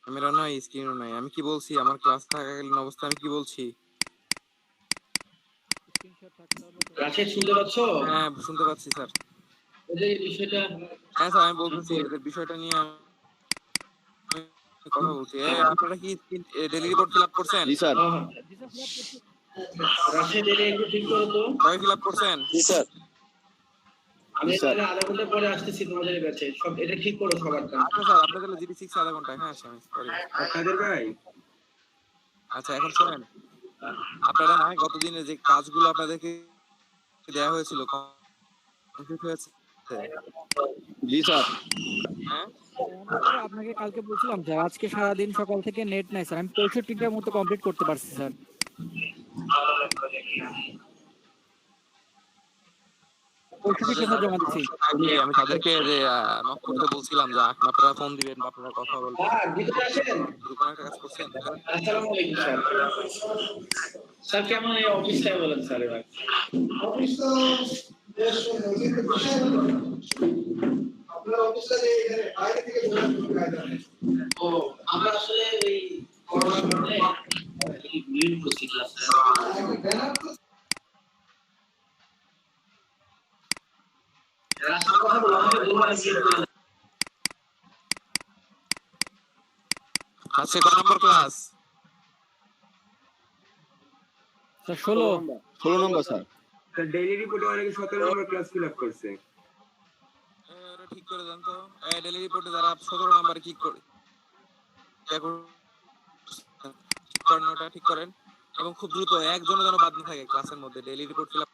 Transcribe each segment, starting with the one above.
Camera নাই, স্ক্রিনও নাই। আমি কি বলছি আমার ক্লাস থাকাকালীন অবস্থা আমি কি বলছি? স্ক্রিনশট থাকতে হবে তো। রাশেদ শুনতে পাচ্ছ? হ্যাঁ শুনতে পাচ্ছি স্যার। ওদের এই বিষয়টা হ্যাঁ স্যার আমি বলতেছি এদের বিষয়টা নিয়ে আমি কথা বলছি। আপনারা কি ডেইলি রিপোর্ট ফিল আপ করছেন? জি স্যার। জি স্যার, ফিল আপ করছি। রাশেদ এটা একটু ঠিক করো তো। সবাই ফিল আপ করছেন? জি স্যার। আমি জি স্যার। তাহলে আধা ঘন্টা পরে আসতেছি তোমাদের কাছে, সব এটা ঠিক করো সবারটা। আচ্ছা স্যার আপনাদের জিপি 6 আধা ঘন্টায়। হ্যাঁ আমি সরি। আপনাদের ভাই আচ্ছা এখন শোনেন, আপনারা না গতদিনে যে কাজগুলো আপনাদেরকে দেওয়া হয়েছিল কমপ্লিট হয়েছে? জি স্যার। হ্যাঁ আমি তো আপনাকে কালকে বলছিলাম স্যার, আজকে সারাদিন সকাল থেকে নেট নাই স্যার, আমি 65টার মতো কমপ্লিট করতে পারছি স্যার। 65টা স্যার জমা দিচ্ছি। আমি তাদেরকে যে নক করতে বলছিলাম যে আপনারা ফোন দিবেন বা আপনারা কথা বলবেন, স্যার ভিতরে আসেন। কোনো একটা কাজ করছেন? আসসালামু আলাইকুম স্যার। স্যার কেমন এই অফিসটাই বলেন স্যার এবার? অফিস তো বেশ নজির বিষয় হলো আপনার অফিসটা যে এখানে বাইরে থেকে ও আমরা আসলে ওই করোনার কারণে মিউট করছি ক্লাসটা। ব্যানার তো রাশেদ কথা বলো, আমাকে দুবার মিউট করে দাও। আজকে কত নম্বর ক্লাস? স্যার 16। 16 নম্বর স্যার। ডেইলি রিপোর্টে অনেকে 17 নম্বর ক্লাস ফিল আপ করছে। ওটা ঠিক করে দেন তো। ডেইলি রিপোর্টে যারা 17 নাম্বার কি করে ঠিক করেন, ওটা ঠিক করেন এবং খুব দ্রুত একজনও যেন বাদ না থাকে ক্লাসের মধ্যে। ডেইলি রিপোর্ট ফিল আপ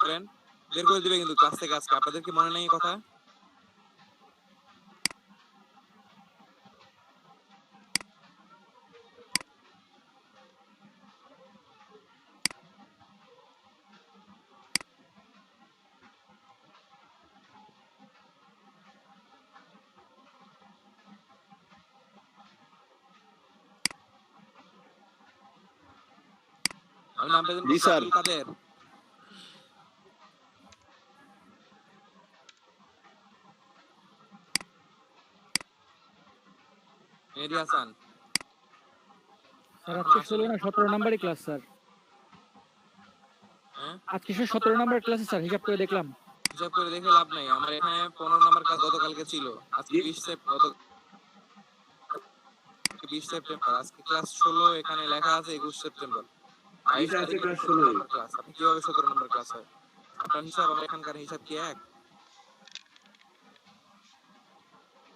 করেন, বের করে দিবে কিন্তু ক্লাস থেকে আজকে। আপনাদের কি মনে নেই এই কথা? আমি নাম প্রেজেন্ট জি করছি স্যার। আব্দুল কাদের। মেহেদী হাসান। স্যার আজকে 16 না 17 নাম্বারই ক্লাস স্যার। হ্যাঁ আজকে 17 নাম্বার ক্লাসে স্যার, হিসাব করে দেখলাম। হিসাব করে দেখে লাভ নাই, আমার এখানে 15 নাম্বার ক্লাস গতকালকে ছিল। আজকে 20 সেপ্টেম্বর, আজকে ক্লাস 16, এখানে লেখা আছে 21 সেপ্টেম্বর। দিছে 22 আছে তারিখে ক্লাস 17 16 নম্বর ক্লাস। আপনি কিভাবে 17 নম্বর ক্লাস হয়? আপনার হিসাব আমার এখানকার হিসাব কি এক?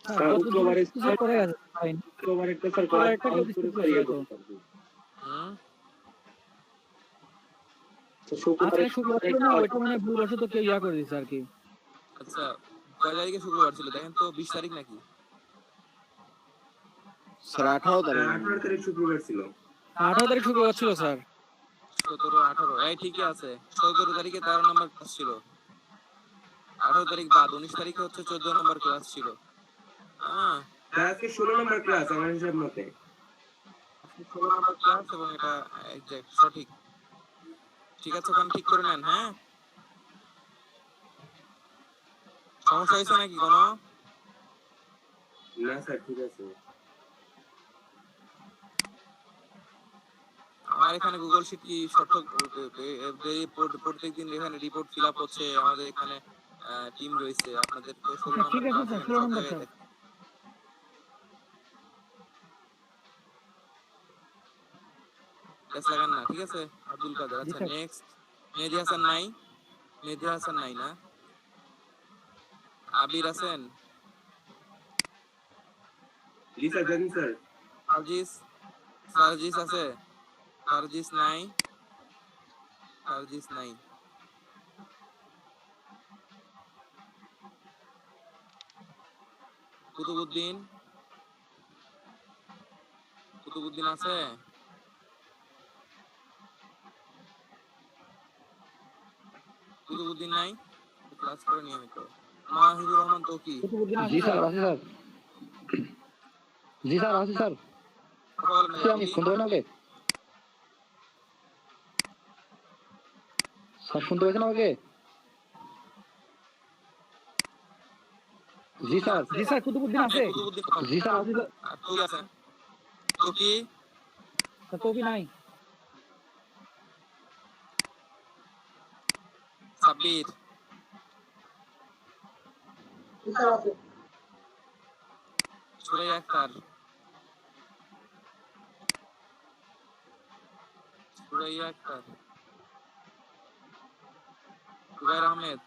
স্যার কত দিন শুক্রবারে স্যার করে গেছে ফাইন। শুক্রবারে তো স্যার ক্লাস শুক্রবারেরটা কেউ করে ডিসকাস করছে সারিয়ে তো। করতে পারবে। হুম তো শুক্রবারে আজকে শুক্রবার ছিল না, ওইটা মানে ভুলবশত কেউ ইয়া করে দিচ্ছে আর কি। আচ্ছা কয় তারিখে শুক্রবার ছিল দেখেন তো? 20 তারিখ নাকি? স্যার 18 তারিখ। 18 তারিখ শুক্রবার ছিল। 18 তারিখ শুক্রবার ছিল স্যার। 17 18 এই ঠিকই আছে। 17 তারিখে 13 নম্বর ক্লাস ছিল। 18 তারিখ বাদ 19 তারিখে হচ্ছে 14 নম্বর ক্লাস ছিল। হ্যাঁ তার আজকে 16 নম্বর ক্লাস আমার হিসাব মতে। আজকে 16 নম্বর ক্লাস এবং এটা এক্সাক্ট সঠিক। ঠিক আছে ওখানে ঠিক করে নেন। হ্যাঁ সমস্যা হয়েছে নাকি কোনো? না স্যার ঠিক আছে। আমার এখানে গুগল শিট কি প্রত্যেকদিন এখানে রিপোর্ট ফিল আপ হচ্ছে। আমাদের এখানে টিম রয়েছে। আপনাদের তো 16 আচ্ছা নম্বর ঠিক আছে ক্লাস স্যার, এখানে 16 সব নম্বর জায়গায় স্যার। দেখে। ক্লাস লাগান না, ঠিক আছে আব্দুল কাদের। জি আচ্ছা স্যার। নেক্সট মেহেদী হাসান নাই। মেহেদী হাসান নাই না? আবির আছেন? জি স্যার জানি স্যার। সার্জিস, সার্জিস আছে? সার্জিস নাই। সার্জিস নাই। কুতুবুদ্দিন, কুতুবুদ্দিন আছে? কুতুবুদ্দিন নাই? ক্লাস করে নিয়মিত। মাহিদুর রহমান তৌকি কুতুবুদ্দিন আছে জি স্যার। স্যার, আছে স্যার। জি স্যার, আছে স্যার। কথা বলেন না স্যার আমি তৌকি। শুনতে পাই না আমাকে? স্যার শুনতে পাচ্ছেন আমাকে? জি জি স্যার। জি স্যার কুতুবুদ্দিন আছে কুতুবুদ্দিন প্রথম। জি স্যার আছে স্যার। আর তুই আছে তোকি স্যার তৌকি নাই সাব্বির জি স্যার আছে সুরাইয়া আক্তার সুরাইয়া আক্তার জুবাইর আহমেদ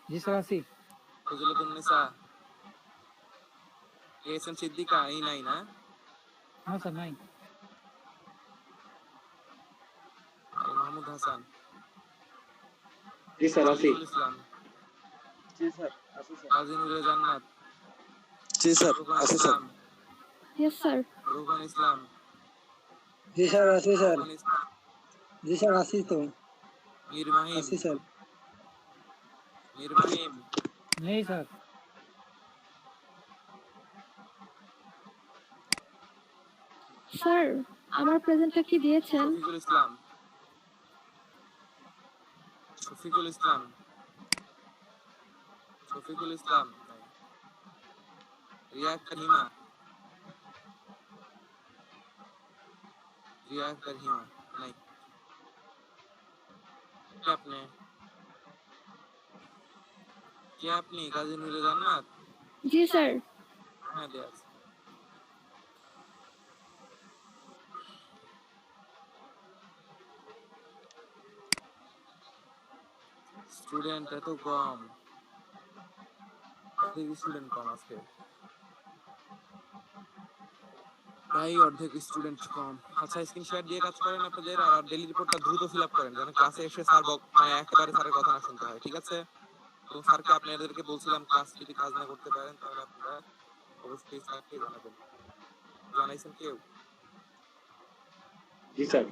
জি স্যার আছি ফজিলতুন্নেসা এস এম সিদ্দিকা এই নাই না না স্যার নাই আর মাহমুদ হাসান জি স্যার আছি শফিকুল ইসলাম জি স্যার আছে স্যার কাজী নূরে জান্নাত জি স্যার রুকন আছে স্যার ইসলাম Yes, sir. রুকন ইসলাম জি স্যার আছে স্যার রুকন ইসলাম জি স্যার আছি তো মীর মাহিম আছি স্যার মীর মাহিম নেই স্যার স্যার আমার প্রেজেন্টটা কি দিয়েছেন? শফিকুল ইসলাম শফিকুল ইসলাম শফিকুল ইসলাম নাই। রিয়া আক্তার হিমা রিয়া আক্তার হিমা নাই কে আপনি কে আপনি কাজী নূরে জান্নাত জি স্যার। হ্যাঁ দেয়া আছে স্টুডেন্ট এত কম অর্ধেক স্টুডেন্ট কম আজকে প্রায় অর্ধেক স্টুডেন্ট কম আচ্ছা স্ক্রিনশট দিয়ে কাজ করেন আপনাদের আর ডেইলি রিপোর্টটা দ্রুত ফিল আপ করেন যেন ক্লাসে এসে স্যার মানে একেবারে স্যারের কথা না শুনতে হয় ঠিক আছে তো স্যারকে আপনাদেরকে বলছিলাম ক্লাস যদি কাজ না করতে পারেন তাহলে আপনারা অবশ্যই স্যারকে জানাবেন জানাইছেন কেউ জি স্যার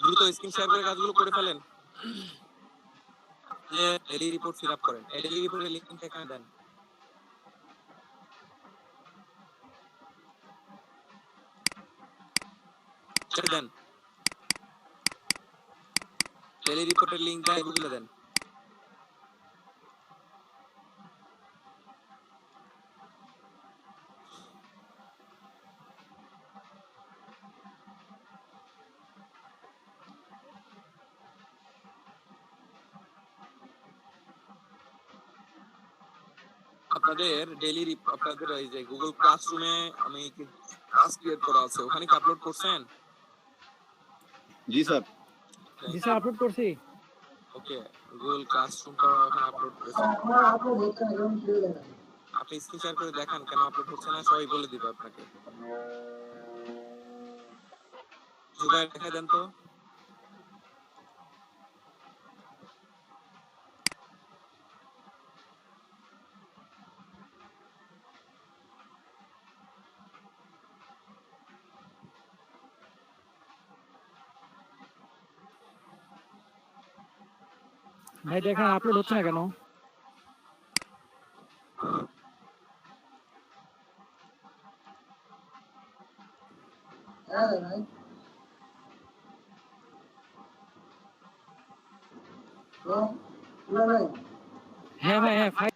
দ্রুত স্ক্রিন শেয়ার করে কাজগুলো করে ফেলেন যে ডেইলি রিপোর্ট ফিল আপ করেন এই ডেইলি রিপোর্টের লিংকটা এখানে দেন ছেড়ে দেন ডেইলি রিপোর্টের লিংকটা গুগলে দেন আপনাদের ডেইলি আপনাদের এই যে গুগল ক্লাসরুমে আমি ক্লাস ক্রিয়েট করা আছে ওখানে কি আপলোড করছেন জি স্যার। জি স্যার আপলোড করছি ওকে গুগল ক্লাসরুমটা ওখানে আপলোড করেছেন আমার আপলোড হচ্ছে না এরকম ছিল না আপনি স্ক্রিন শেয়ার করে দেখান কেন আপলোড হচ্ছে না সবাই বলে দিবে আপনাকে জুবাইর দেখাই দেন তো ভাই দেখেন আপলোড হচ্ছে না কেন হ্যাঁ ভাই তো না ভাই হ্যাঁ ভাই হ্যাঁ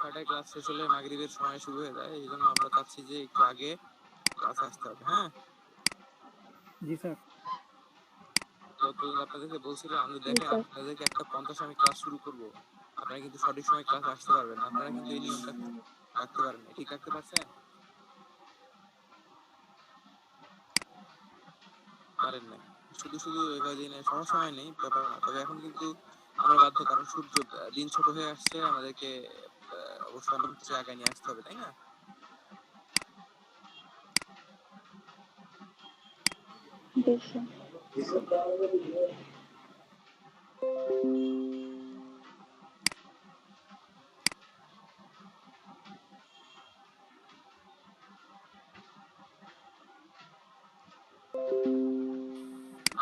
ছয়টায় ক্লাস শেষ হলে মাগরিবের সময় শুরু হয়ে যায়, এই জন্য আমরা চাচ্ছি যে একটু আগে ক্লাসে আসতে হবে। হ্যাঁ, জি স্যার। তো আপনাদেরকে বলছিলাম যে দেখেন, আপনাদেরকে 1:50 আমি ক্লাস শুরু করব, আপনারা কিন্তু সঠিক সময় ক্লাস আসতে পারবেন না। আপনারা কিন্তু এই নিয়মটা রাখতে পারেন না, ঠিক রাখতে পারছেন? পারেন না। শুধু শুধু এই কয়দিনে সময় নেই, ব্যাপার না। তবে এখন কিন্তু আমরা বাধ্য, কারণ সূর্য দিন ছোট হয়ে আসছে, আমাদেরকে অবশ্যই অন্য কিছু আগায় নিয়ে আসতে হবে, তাই না?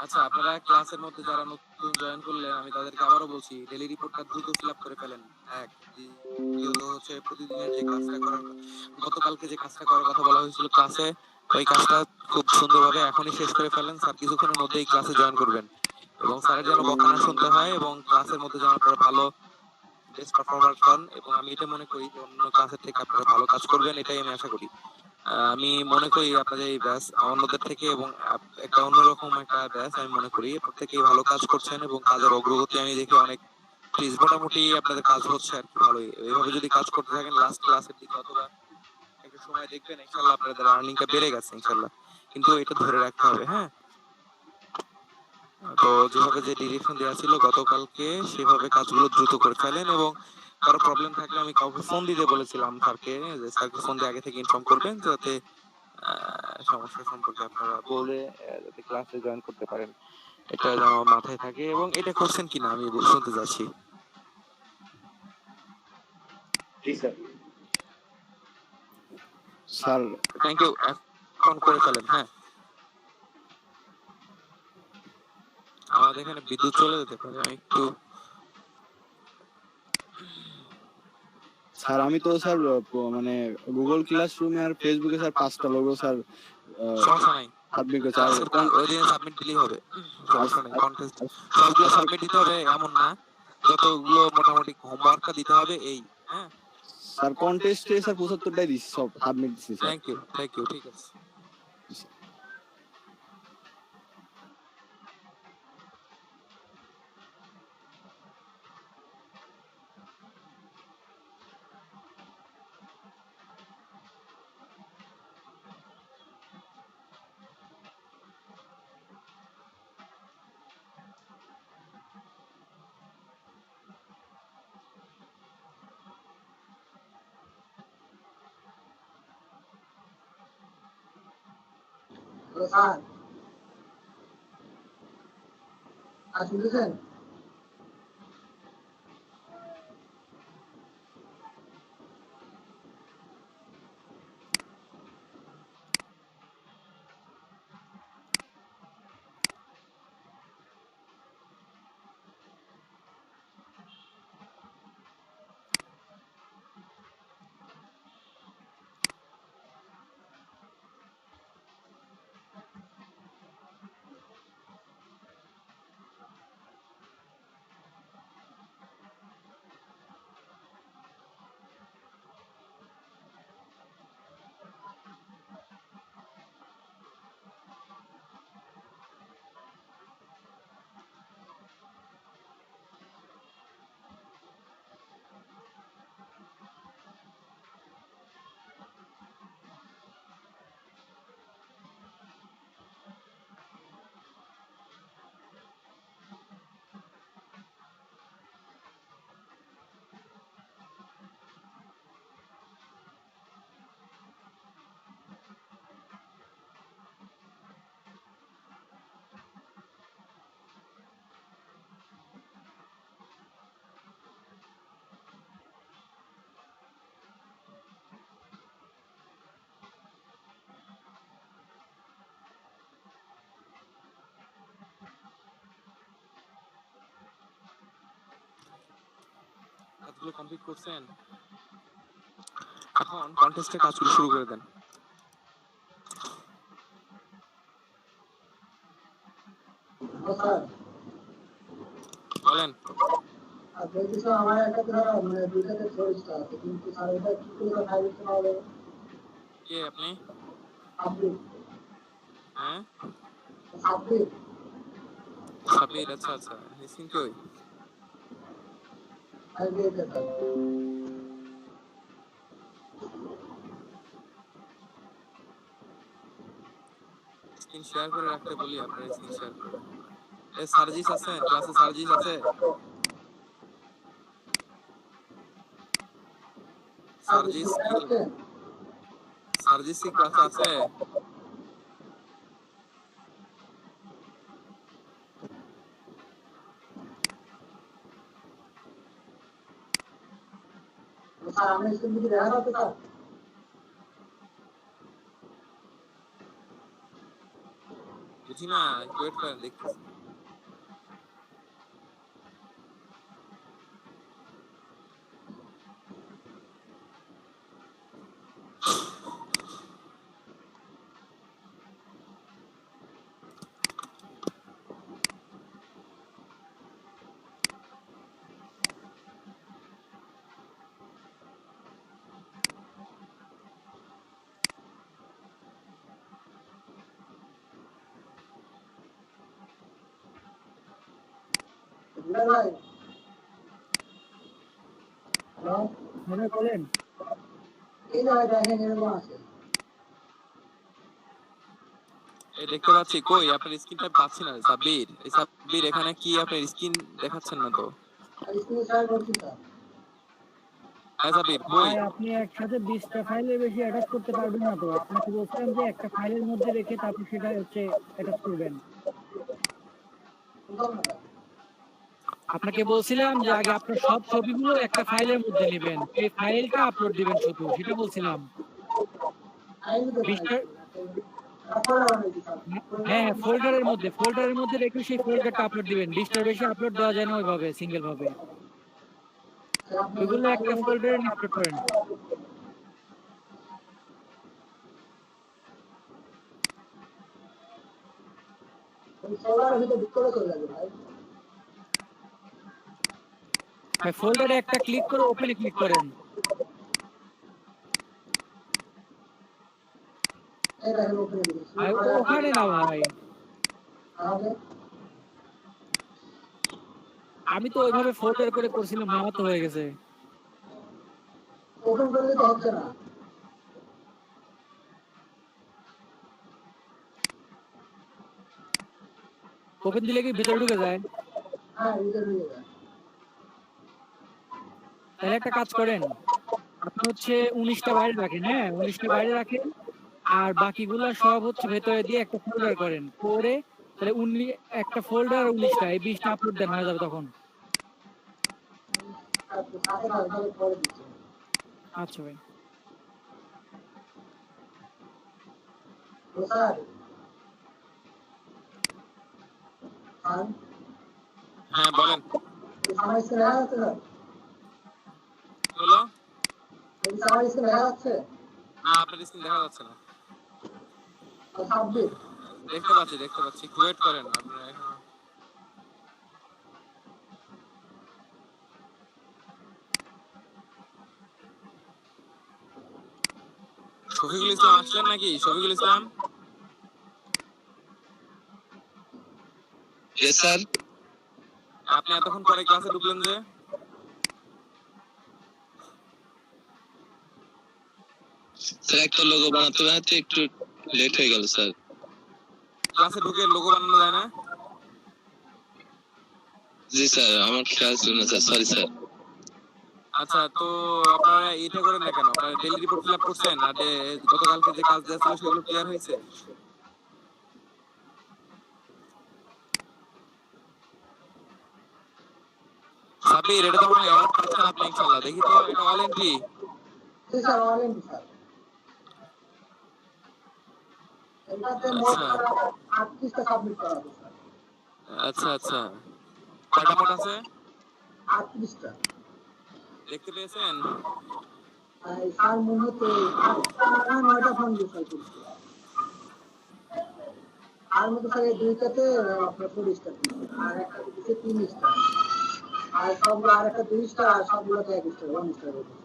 আচ্ছা, আপনারা ক্লাসের মধ্যে যারা নতুন জয়েন করলেন, আমি তাদেরকে আবারও বলছি, ডেইলি রিপোর্টটা দ্রুত ফিল আপ করে ফেলেন। এক, দ্বিতীয়ত হচ্ছে প্রতিদিনের যে কাজটা করার, গতকালকে যে কাজটা করার কথা বলা হয়েছিল ক্লাসে, ওই কাজটা খুব সুন্দরভাবে এখনই শেষ করে ফেলেন। স্যার কিছুক্ষণের মধ্যেই ক্লাসে জয়েন করবেন, এবং স্যারের যেন বকানা শুনতে হয়, এবং ক্লাসের মধ্যে যেন আপনারা ভালো বেস্ট পারফরম্যান্স হন, এবং আমি এটা মনে করি যে অন্য ক্লাসের থেকে আপনারা ভালো কাজ করবেন, এটাই আমি আশা করি। আমি মনে করি আপনাদের এই ব্যাচ অন্যদের থেকে এবং একটা অন্যরকম একটা ব্যাচ আমি মনে করি প্রত্যেকেই ভালো কাজ করছেন এবং কাজের অগ্রগতি আমি দেখি অনেক প্লিজ মোটামুটি আপনাদের কাজ হচ্ছে আর কি ভালোই এইভাবে যদি কাজ করতে থাকেন লাস্ট ক্লাসের দিকে অথবা একটা সময় দেখবেন ইনশাল্লাহ আপনাদের আর্নিংটা বেড়ে গেছে ইনশাল্লাহ কিন্তু এটা ধরে রাখতে হবে হ্যাঁ তো যেভাবে যে ডিরেকশন দেওয়া ছিল গতকালকে সেভাবে কাজগুলো দ্রুত করে ফেলেন এবং কারো প্রবলেম থাকলে আমি কাউকে ফোন দিতে বলেছিলাম স্যারকে যে স্যারকে ফোন দিয়ে আগে থেকে ইনফর্ম করবেন যাতে সমস্যা সম্পর্কে আপনারা বলে যাতে ক্লাসে জয়েন করতে পারেন এটা যেন মাথায় থাকে এবং এটা করছেন কিনা আমি শুনতে চাচ্ছি জি স্যার স্যার থ্যাংক ইউ এখন করে ফেলেন হ্যাঁ আমাদের এখানে বিদ্যুৎ চলে যেতে পারে আমি একটু স্যার আমি তো স্যার মানে গুগল ক্লাসরুমে আর ফেসবুকে স্যার 5টা লোগো স্যার সমস্যা নাই সাবমিট করেছি আর ওই দিনে সাবমিট দিলেই হবে সমস্যা নেই কন্টেস্ট সবগুলো সাবমিট দিতে হবে এমন না যতগুলো মোটামুটি হোমওয়ার্কটা দিতে হবে এই হ্যাঁ স্যার কন্টেস্টে স্যার 75টাই দিছি সব সাবমিট দিছি স্যার থ্যাংক ইউ ঠিক আছে স্যার আর শুনতেছেন কাজগুলো কমপ্লিট করছেন এখন কন্টেস্টের কাজগুলো শুরু করে দেন স্যার বলেন আর বলছি আমার একটা মানে দুইটাতে চয়েসটা আছে কিন্তু স্যার এটা কি করে ফাইল দিতে হবে কে আপনি আপনি হ্যাঁ আপনি সাবির আচ্ছা আচ্ছা নিশ্চিন কই ফাইল দিয়ে দেন স্ক্রিন শেয়ার করে রাখতে বলি আপনার স্ক্রিন শেয়ার করে এ সার্জিস আছেন ক্লাসে সার্জিস আছে সার্জিস সার্জিস কি ক্লাসে আছে স্যার আমি স্কুল থেকে দেখা করতে স্যার বুঝি না একটু ওয়েট করেন দেখতেছি বুঝলেন ভাই? হ্যালো? হ্যাঁ বলেন। এই যে ভাই দেখেন এরকম আছে। এই দেখতে পাচ্ছি, কই আপনার স্ক্রিনটা পাচ্ছি না সাব্বির। এই সাব্বির এখানে কি আপনার স্ক্রিন দেখাচ্ছেন না তো? আর স্ক্রিন শেয়ার করছি স্যার। হ্যাঁ সাব্বির কই? ভাই আপনি একসাথে 20টা ফাইলের বেশি অ্যাটাচ করতে পারবেন না তো। আপনাকে বলছিলাম যে একটা ফাইলের মধ্যে রেখে তারপর সেটা হচ্ছে অ্যাটাচ করবেন। বুঝলাম না স্যার। আপনাকে বলছিলাম যে আগে আপনার সব ছবিগুলো একটা ফাইলের মধ্যে নেবেন, এই ফাইলটা আপলোড দিবেন শুধু, সেটা বলছিলাম। আইনি তো ভাই। 20টা আপনারা বানাইছি স্যার। হ্যাঁ ফোল্ডারের মধ্যে রেখে সেই ফোল্ডারটা আপলোড দিবেন। 20টার বেশি আপলোড দেওয়া যায় না ওইভাবে সিঙ্গেল ভাবে। স্যার, আপনি ওইগুলো একটা ফোল্ডারে নিয়ে আপলোড করেন। ফোল্ডারের ভিতরে ঢুকলে চলে যাবে ভাই। ভাই ফোল্ডারে একটা ক্লিক করে ওপেনে ক্লিক করেন। এই দেখেন ওপেনে দিয়েছি। ভাই ওখানে না ভাই, তাহলে আমি তো ওইভাবে ফোল্ডার করে করছিলাম, আমার তো হয়ে গেছে। ওপেন করলে তো হচ্ছে না। ওপেন দিলে কি ভিতরে ঢুকে যায়? হ্যাঁ ভিতরে ঢুকে যায়। তাহলে একটা কাজ করেন, আপনি হচ্ছে 19টা বাইরে রাখেন। হ্যাঁ 19টা বাইরে রাখেন, আর বাকিগুলা সব হচ্ছে ভেতরে দিয়ে একটা ফোল্ডার করেন করে, তাহলে একটা ফোল্ডার 19টা, এই 20টা আপলোড দেন, হয়ে যাবে তখন। আচ্ছা, সাথে না তাহলে পরে দিচ্ছি। আচ্ছা ভাই। তো স্যার আর হ্যাঁ বলেন। এই সামার স্ক্রিন দেখা যাচ্ছে স্যার? কি হলো? এই সামার স্ক্রিন দেখা যাচ্ছে? না আপনার স্ক্রিন দেখা যাচ্ছে না। আর সাব্বির দেখতে পাচ্ছি, একটু ওয়েট করেন আপনারা এখন। শফিকুল ইসলাম আসলেন নাকি? Shafiqul Islam Yes, sir. আপনি এতক্ষণ পরে ক্লাসে ঢুকলেন যে? স্যার একটা লোগো বানাতে বানাতে একটু লেট হয়ে গেল স্যার। ক্লাসে ঢুকে লোগো বানানো যায় না? জি স্যার, আমার খেয়াল ছিল না স্যার, সরি স্যার। আচ্ছা, তো আপনারা এটা করেন না কেন? আপনারা ডেইলি রিপোর্ট ফিল আপ করছেন? আর গতকালকে যে কাজ দেওয়া ছিল সেগুলো ক্লিয়ার হয়েছে? সাবির, এটা তো মনে হয় অ্যাওয়ার্ড পাচ্ছেন আপনি ইনশাআল্লাহ। দেখি তো এটা অল এন্ট্রি। জি স্যার অনলাইন স্যার। এটাতে মোট আচ্ছা 38টা সাবমিট করা আছে স্যার। আচ্ছা, কয়টা মোট আছে 38টা। দেখতে পেয়েছেন? এই স্যার মুহূর্তে 9টা ফোন দিয়ে স্যার করছি। আর মধ্যে স্যার এই দুইটাতে আপনার 40টা আর একটা দিচ্ছে 30টা। আর সবগুলো আর একটা 20টা আর সবগুলোতে 1টা 1টা রয়েছে।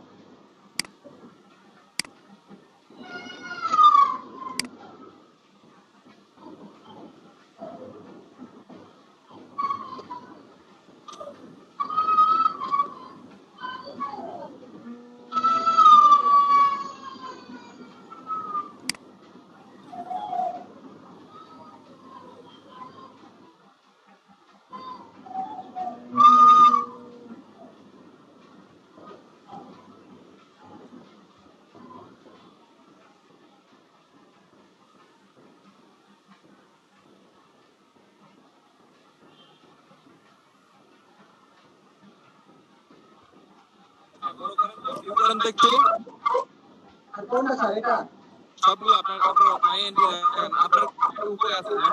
ভিউ করেন তো একটু। আর কোনটা স্যার এটা? সবগুলো আপনার মাই এন্ট্রি দেখেন। আপনার উপরে আছে না?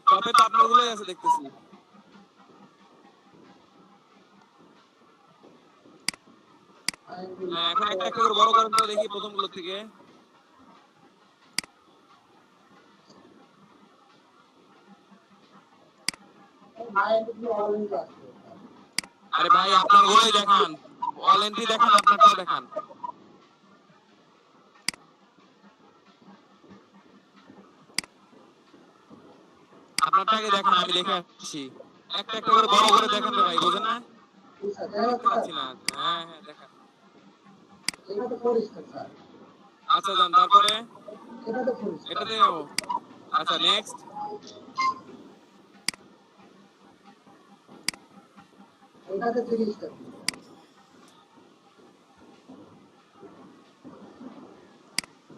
টপে তো আপনার গুলোই আছে দেখতেছি। হ্যাঁ, এখন একটা একটা করে বড় করেন তো দেখি প্রথমগুলো থেকে। মাইন্ডগুলো অলরেডি আছে। আরে ভাই আপনার গুলোই দেখান, অল এন্ট্রি দেখান, আপনারটাও দেখান। আপনারটা আগে দেখান, আমি দেখে আসছি। একটা একটা করে বড় করে দেখেন রে ভাই, বুঝেন না? জি স্যার, দেখা দেখতে যাচ্ছে স্যার? পাচ্ছি না। হ্যাঁ হ্যাঁ দেখান। এটা তো পরিষ্কার স্যার, আচ্ছা যান, তারপরে এটা তো পরিষ্কার। এটাতে ও আচ্ছা নেক্সট। এটাতে 3 স্টার।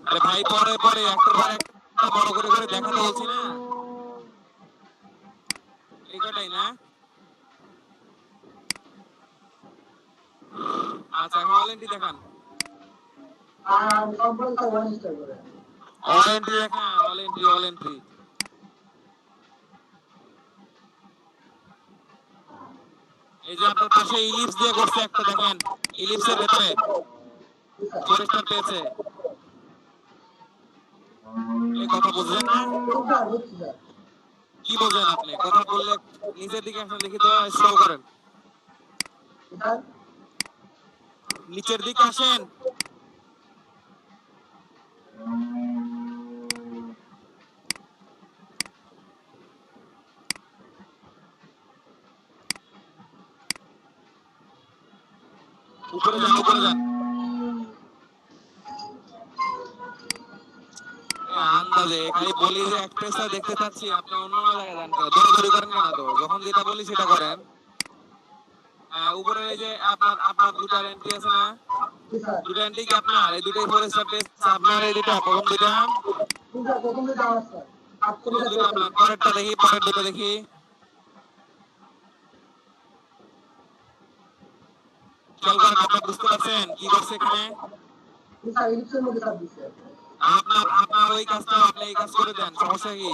আরে ভাই পরে পরে একটার পর একটা বড় করে করে দেখাতে বলছি না, এই কটাই না? আচ্ছা এখন অল এন্ট্রি দেখান। আর সম্পূর্ণ স্যার 1 স্টার করে। অল এন্ট্রি দেখান, অল এন্ট্রি অল এন্ট্রি। এই যে আপনার পাশে ইলিপস দিয়ে করছে একটা, দেখেন ইলিপসের ভেতরে জি স্যার। 4 স্টার পেয়েছে। এই কথা বুঝলেন না? জি স্যার, বুঝছি স্যার। কি বোঝেন আপনি? কথা বললে নিচের দিকে আসেন, দেখি তো স্ক্রল করেন, জি স্যার। নিচের দিকে আসেন। উপরে যান উপরে যান। আন্দাজে খালি বলি যে এক্সপ্রেসটা দেখতে চাচ্ছি, আপনি অন্য অন্য জায়গায় যান কেন? দৌড়াদৌড়ি করেন কেন? তো যখন যেটা বলি সেটা করেন। উপরে এই যে আপনার আপনার দুটো এন্ট্রি আছে না, জি স্যার। দুটো এন্ট্রি কি আপনার? এই দুটোই 4 স্টার পেয়েছে আপনার, এই দুটো প্রথম দুটো, জি স্যার, প্রথম দুটো আমার স্যার। প্রথম আটচল্লিশ দুটো আপনার। পরেরটা দেখি, পরের দুটো দেখি। খেয়াল করেন, আপনার বুঝতে পারছেন কি করছে এখানে? জি স্যার, ইলিপসের মধ্যে স্যার দিচ্ছে। আপনার আপনার ওই কাজটা আপনি এই কাজ করে দেন, সমস্যা কি?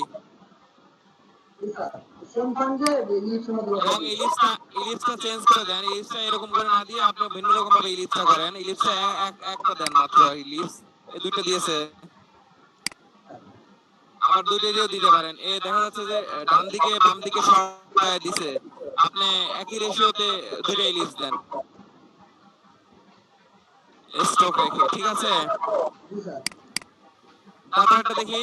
জি স্যার, সেম ফান্ডে ইলিপসের মধ্যে বসাই এবং দিচ্ছে। ইলিপসটা চেঞ্জ করে দেন। ইলিপসটা এরকম করে না দিয়ে আপনি ভিন্ন রকম ভাবে ইলিপসটা করেন। ইলিপসটা একটা দেন মাত্র ইলিপস, এই দুটো দিয়েছে, আবার দুটো দিয়েও দিতে পারেন। এ দেখা যাচ্ছে যে ডান দিকে বাম দিকে সরায় দিছে, আপনি একই রেশিওতে দুটো ইলিপস দেন স্টক রেখে, ঠিক আছে? জি স্যার। তারপর একটা দেখি।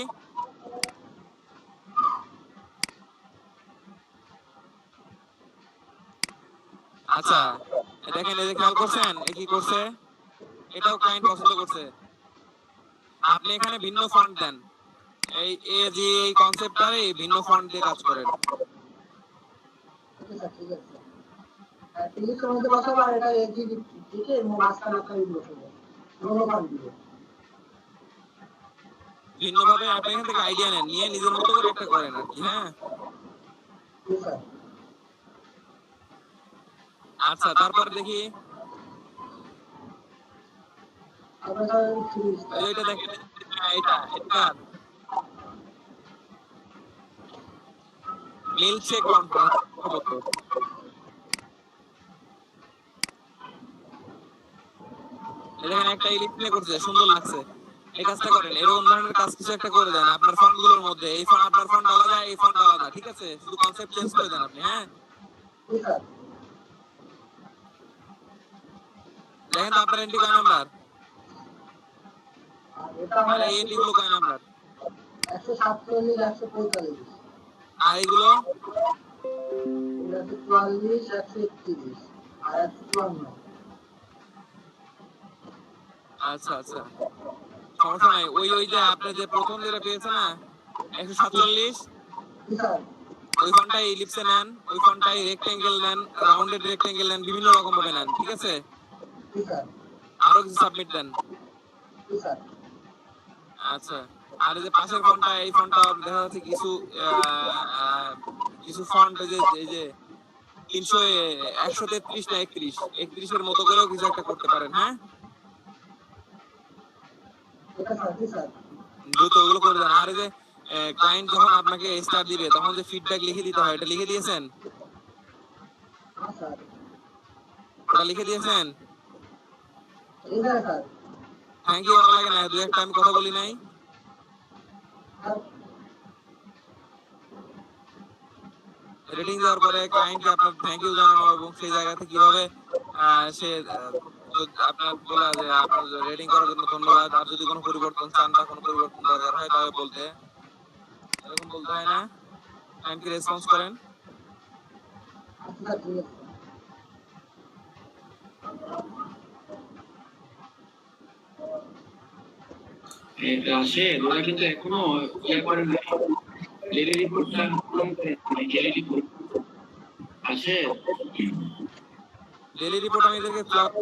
আচ্ছা দেখেন, এই যে খেয়াল করছেন এ কি করছে? এটাও ক্লায়েন্ট পছন্দ করছে। আপনি এখানে ভিন্ন ফন্ট দেন, এই যে এই কনসেপ্টটারে ভিন্ন ফন্ট দিয়ে কাজ করেন। ওকে স্যার, ঠিক আছে। আর ইলিপসের মধ্যে বসাবো আর এটা এজি দিকে মাঝখানে একটা ইট বসাবো। অন্য ফান্ড দিব। ভিন্ন ভাবে আপনি এখান থেকে আইডিয়া নেন, নিয়ে নিজের মতো করে একটা করেন আর কি। হ্যাঁ জি স্যার। আচ্ছা তারপর দেখি। তারপরে স্যার 3 স্টার। এটা দেখেন, এটা এটা মিল্কশেক সম্ভবত। দেখেন একটা ইলিপ প্লে করছে, সুন্দর লাগছে। এই কাজটা করেন, এরকম ধরনের কাজ কিছু একটা করে দেন আপনার ফন্ট গুলোর মধ্যে। এই ফন্ট আপনার ফন্ট আলাদা, এই ফন্ট আলাদা, ঠিক আছে? শুধু কনসেপ্ট চেঞ্জ করে দেন আপনি। হ্যাঁ জি স্যার। দেখেন তো আপনার এন্ট্রি কয় নাম্বার, আর এটা আমার আর এই এন্ট্রি গুলো কয় নাম্বার, 147, 145। আর এইগুলো? এটা 144, 131 আর 154। আচ্ছা আচ্ছা সমস্যা নাই। ওই ওই যে আপনি যে প্রথম যেটা পেয়েছে না 147, জি স্যার। ওই ফন্টটাই ইলিপসে নেন, ওই ফন্টটাই রেক্টেঙ্গেল নেন, রাউন্ডেড রেক্টেঙ্গেল নেন, বিভিন্ন রকম ভাবে নেন, ঠিক আছে? জি স্যার। আরো কিছু সাবমিট দেন। জি স্যার। আচ্ছা আর এই যে পাশের ফন্টটা, এই ফন্টটা দেখা যাচ্ছে কিছু কিছু ফন্ট এই যে 300 133 না 31 এর মতো করেও কিছু একটা করতে পারেন। হ্যাঁ এটা স্যার। জি স্যার। দ্রুত ওগুলো করে দেন। আর এই যে ক্লায়েন্ট যখন আপনাকে স্টার দিবে তখন যে ফিডব্যাক লিখে দিতে হয়, এটা লিখে দিয়েছেন? হ্যাঁ স্যার। ওটা লিখে দিয়েছেন? এই যে স্যার। থ্যাংক ইউ বলা লাগে না? দুই একটা আমি কথা বলি নাই? স্যার, রেটিং দেওয়ার পরে ক্লায়েন্টকে আপনার থ্যাংক ইউ জানানো এবং সেই জায়গাতে কিভাবে সে আপনার বলা যে আপনার রেটিং করার জন্য ধন্যবাদ, আর যদি কোনো পরিবর্তন চান বা কোনো পরিবর্তন দরকার হয় তাহলে বলতে, এরকম বলতে হয় না? ম্যামকে রেসপন্স করেন। আচ্ছা স্যার ঠিক আছে। আসে ওরা কিন্তু এখনো ইয়ে করেন নাই, ডেলি রিপোর্টটা পূরণ করেন নাই, ডেলি রিপোর্ট আসে। ডেইলি রিপোর্ট আমি এদেরকে ফিল আপ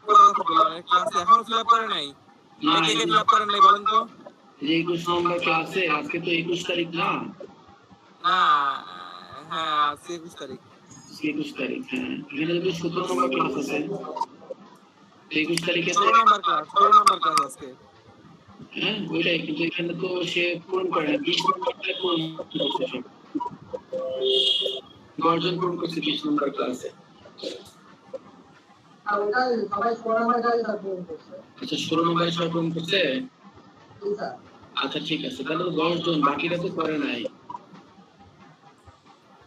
করার কথা বললাম, ক্লাসে এখনো ফিল আপ করে নাই। না কে কে ফিল আপ করেন নাই বলেন তো? যে 21 নম্বর ক্লাসে আজকে তো 21 তারিখ না? না, হ্যাঁ আজকে 21 তারিখ। 21 তারিখ, হ্যাঁ এখানে যদি 17 নম্বর ক্লাস আছে 21 তারিখে 16 নম্বর ক্লাস, 16 নম্বর ক্লাস আজকে। হ্যাঁ ওইটাই, কিন্তু এখানে তো সে পূরণ করে না, 20 নম্বরটা পূরণ করছে সব, গর্জন পূরণ করছে 20 নম্বর ক্লাসে। আর ওটা সবাই 16 নম্বর ক্লাসে স্যার পূরণ করছে। আচ্ছা 16 নম্বরে সব পূরণ করছে? জি স্যার। আচ্ছা ঠিক আছে, তাহলে 10 জন, বাকিরা তো করে নাই।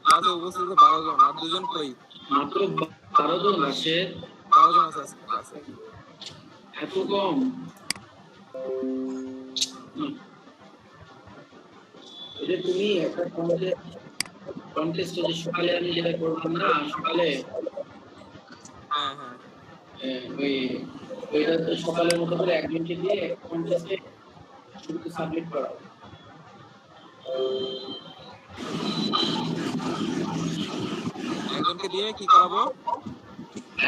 ক্লাসে উপস্থিত 12 জন, আর 2 জন কই? মাত্র 12 জন আসে? 12 জন আছে আজকে ক্লাসে। এত কম? এটা তুমি একটা কন্টেস্ট যে সকালে আমি যেটা করলাম না সকালে, হ্যাঁ হ্যাঁ ওইটা তো সকালের মতো করে একজনকে দিয়ে কন্টেস্টে শুরুতে সাবমিট করা। একজনকে দিয়ে কি করাবো?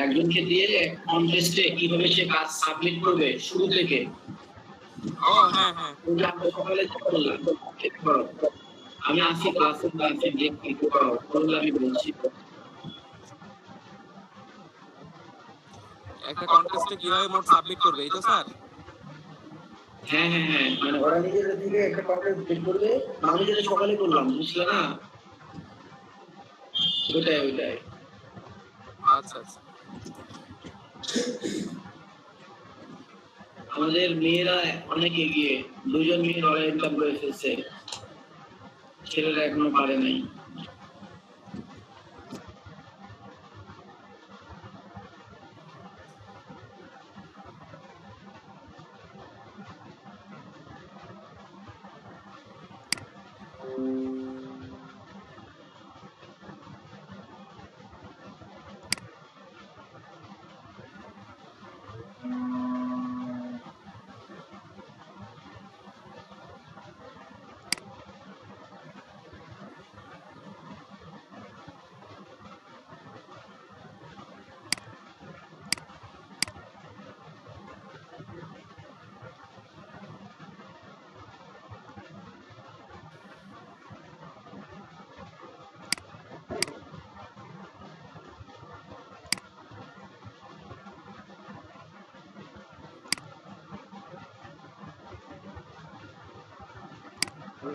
একজনকে দিয়ে কন্টেস্টে কিভাবে সে কাজ সাবমিট করবে শুরু থেকে। ও হ্যাঁ হ্যাঁ, আমরা সকালে করলাম, আমি আসি ক্লাসে, ক্লাসে গিয়ে কি করলাম আমি বলছি। একটা কন্টেস্টে কিভাবে মোট সাবমিট করবে এই তো স্যার? হ্যাঁ হ্যাঁ হ্যাঁ, মানে ওরা নিজেদের থেকে একটা কন্টেস্ট বের করবে, আমি যেটা সকালে করলাম বুঝলে না? ওইটাই ওইটাই। আচ্ছা আচ্ছা। আমাদের মেয়েরা অনেক এগিয়ে, 2 জন মেয়ে ওরা ইনকাম করে ফেলছে, ছেলেরা এখনো পারে নাই।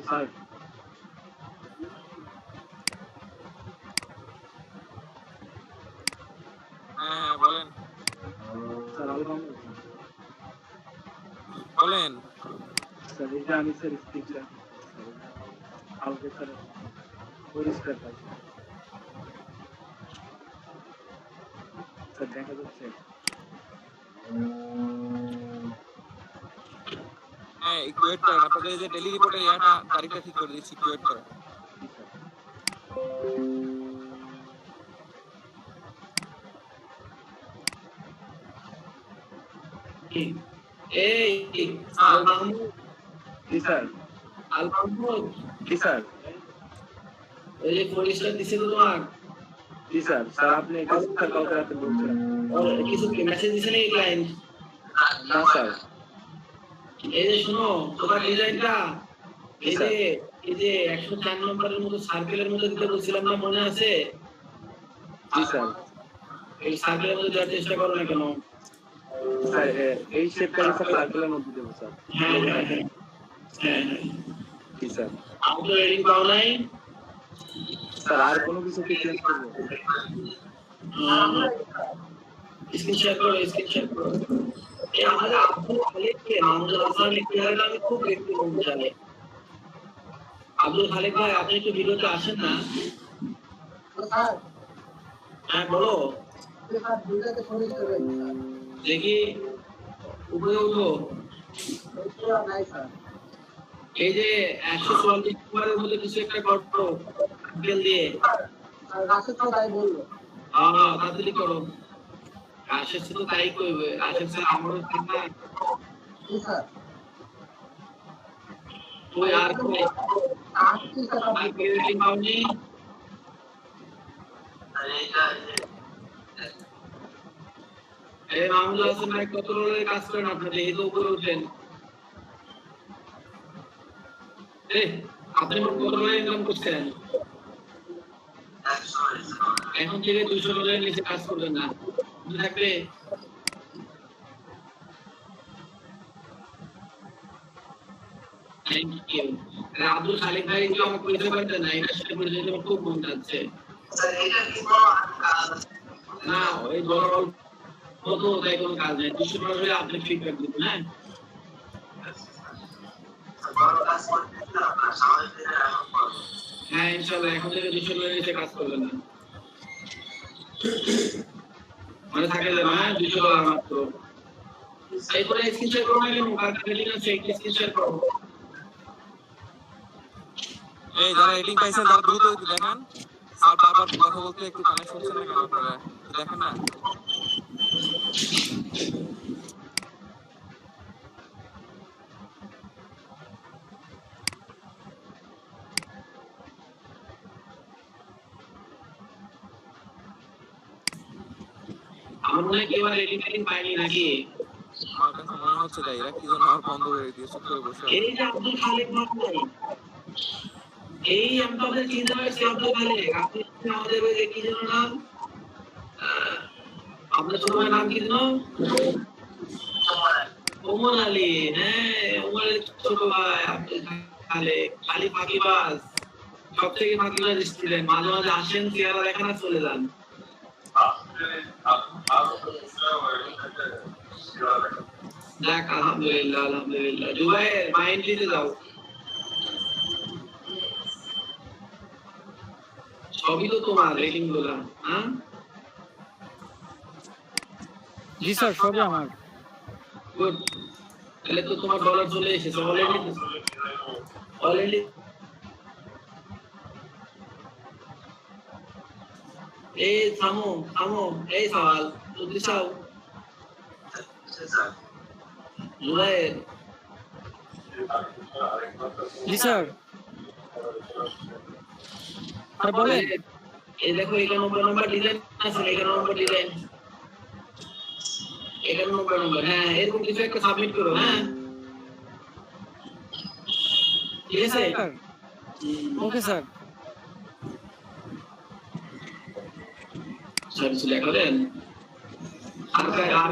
স্যার হ্যাঁ হ্যাঁ বলেন স্যার আলবাম বলেন। স্যার এটা আমি স্যার স্পিকার কালকে স্যার পরিষ্কার কাজ স্যার দেখা যাচ্ছে। হ্যাঁ একটু ওয়েট করেন, আপনাদের যে ডেইলি রিপোর্টের ইয়াটা তারিখটা ঠিক করে দিচ্ছি, একটু ওয়েট করেন। এই আল মাহমুদ, জি স্যার। আল মাহমুদ, জি স্যার। এই যে পরিষ্কার দিছে তো তোমার? জি স্যার। স্যার আপনি স্যার কালকে রাতে বলছিলেন। কিছু মেসেজ দিছে নাকি ক্লায়েন্ট? না স্যার। এই যে শোনো, তোমার ডিজাইনটা এই যে 104 নম্বরের মতো সার্কেলের মতো দিতে বলছিলাম না, মনে আছে? জি স্যার। এই সার্কেলের মধ্যে দেওয়ার চেষ্টা করো না কেন? স্যার এই শেপটা স্যার সার্কেলের মধ্যে দেবো স্যার। হ্যাঁ হ্যাঁ হ্যাঁ হ্যাঁ হ্যাঁ। জি স্যার। আউটডোর রেডিং পাও নাই? স্যার আর কোনো কিছু কি চেঞ্জ করবো? স্ক্রিন শেয়ার করো, স্ক্রিন শেয়ার করো। এই আমাদের আব্দুল খালেক কে, মাহমুদুল হাসানের চেহারাটা আমি খুব দেখতে মন চাই। আব্দুল খালেক ভাই, আপনি একটু ভিডিওতে আসেন না? স্যার হ্যাঁ বলো। স্যার দুইটাতে পরিষ্কার হয়েছে স্যার। দেখি উপরে উঠো। পুরো নাই স্যার। এই যে 144 নম্বরের মধ্যে কিছু একটা করো আঙ্কেল দিয়ে। আর রাশেদ তো তাই বললো। তাড়াতাড়ি করো। রাশেদ তো তাই কইবে। রাশেদ স্যার আমারও না। জি স্যার। তুই আর কই? আটত্রিশটা কমপ্লিট করতে রেটিং পাওনি? এই মামুনুল হাসান ভাই কত রোলের কাজ করেন আপনাদের? এই তো উপরে উঠেন। আপনি কত রোলের ইনকাম করছেন? এখন থেকে 200 ডলারের নিচে কাজ করবেন না। মনে থাকবে? Thank you. আব্দুল খালিক ভাই কি আমাকে পরিচয় করতে না? এটা সাথে পরিচয় আমার খুব মন যাচ্ছে। না ওই বড় কত তাই কোনো কাজ নেই। 200 ডলার হলে আপনি ফিডব্যাক দিবেন। হ্যাঁ হ্যাঁ ইনশাআল্লাহ এখন থেকে 200 ডলারের নিচে কাজ করবেন না। মানে থাকে যে না 200 ডলার মাত্র। এরপরে স্ক্রিন শেয়ার করো না কেন? কার রেটিং আছে স্ক্রিন শেয়ার করো। এই যারা রেটিং পাইছেন তারা দ্রুত একটু দেখান। স্যার বারবার কথা বলতে একটু কানে শুনছেন না কেন আপনারা? একটু দেখেন না। আমার মনে হয় কেউ রেটিং পায়নি নাকি? আমার কাছে মনে হচ্ছে তাই। এরা কি জন্য আমার বন্ধ করে দিয়ে চুপ করে বসে আছে? এই যে আব্দুল খালিক ভাই, এই আমাদের চিন্তা হয়েছে আব্দুল খালিক। আপনি আমাদের ওই যে কি যেন নাম, আপনার ছোট ভাইয়ের নাম কি যেন? ওমর আলী। হ্যাঁ ওমরের ছোট ভাই আব্দুল খালিক। খালি ফাঁকিবাজ, সব থেকে ফাঁকিবাজ স্টুডেন্ট। মাঝে মাঝে আসেন, চেহারা দেখেন আর চলে যান। যাক আলহামদুলিল্লাহ আলহামদুলিল্লাহ। জুবাইর মাইন্ড দিতে যাও। সবই তো তোমার রেটিং গুলা। হ্যাঁ জি স্যার, সবই আমার। গুড। তাহলে তো তোমার ডলার চলে এসেছে অলরেডি। অলরেডি এই থামো থামো। এই সওয়াল যদি চাও জুবাইর। জি স্যার। স্যার বলেন। এই দেখো 91 নম্বর ডিজাইন আছে। 91 নম্বর ডিজাইন, 91 নম্বর। হ্যাঁ এরকম কিছু একটা সাবমিট করো। হ্যাঁ ঠিক আছে। Okay sir. স্যার কিছু লেখালেন? আর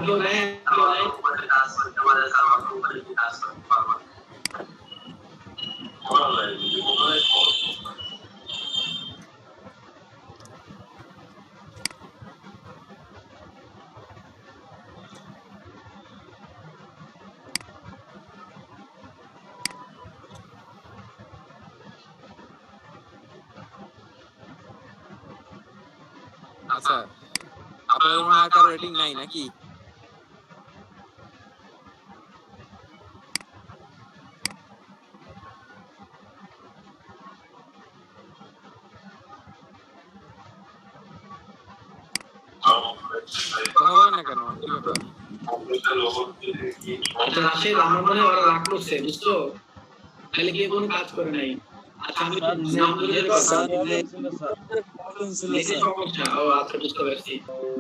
কেউ নেই? কেউ নেই? আচ্ছা, আপনাদের মনে হয় কারো রেটিং নাই নাকি? কথা বলেন না কেন? কি ব্যাপার? আচ্ছা রাশেদ, আমার মনে হয় ওরা রাগ করছে, বুঝছো? তাহলে গিয়ে কোনো কাজ করে নাই। আচ্ছা আমি নামগুলোর কথা সমস্যা। ও আচ্ছা বুঝতে পারছি।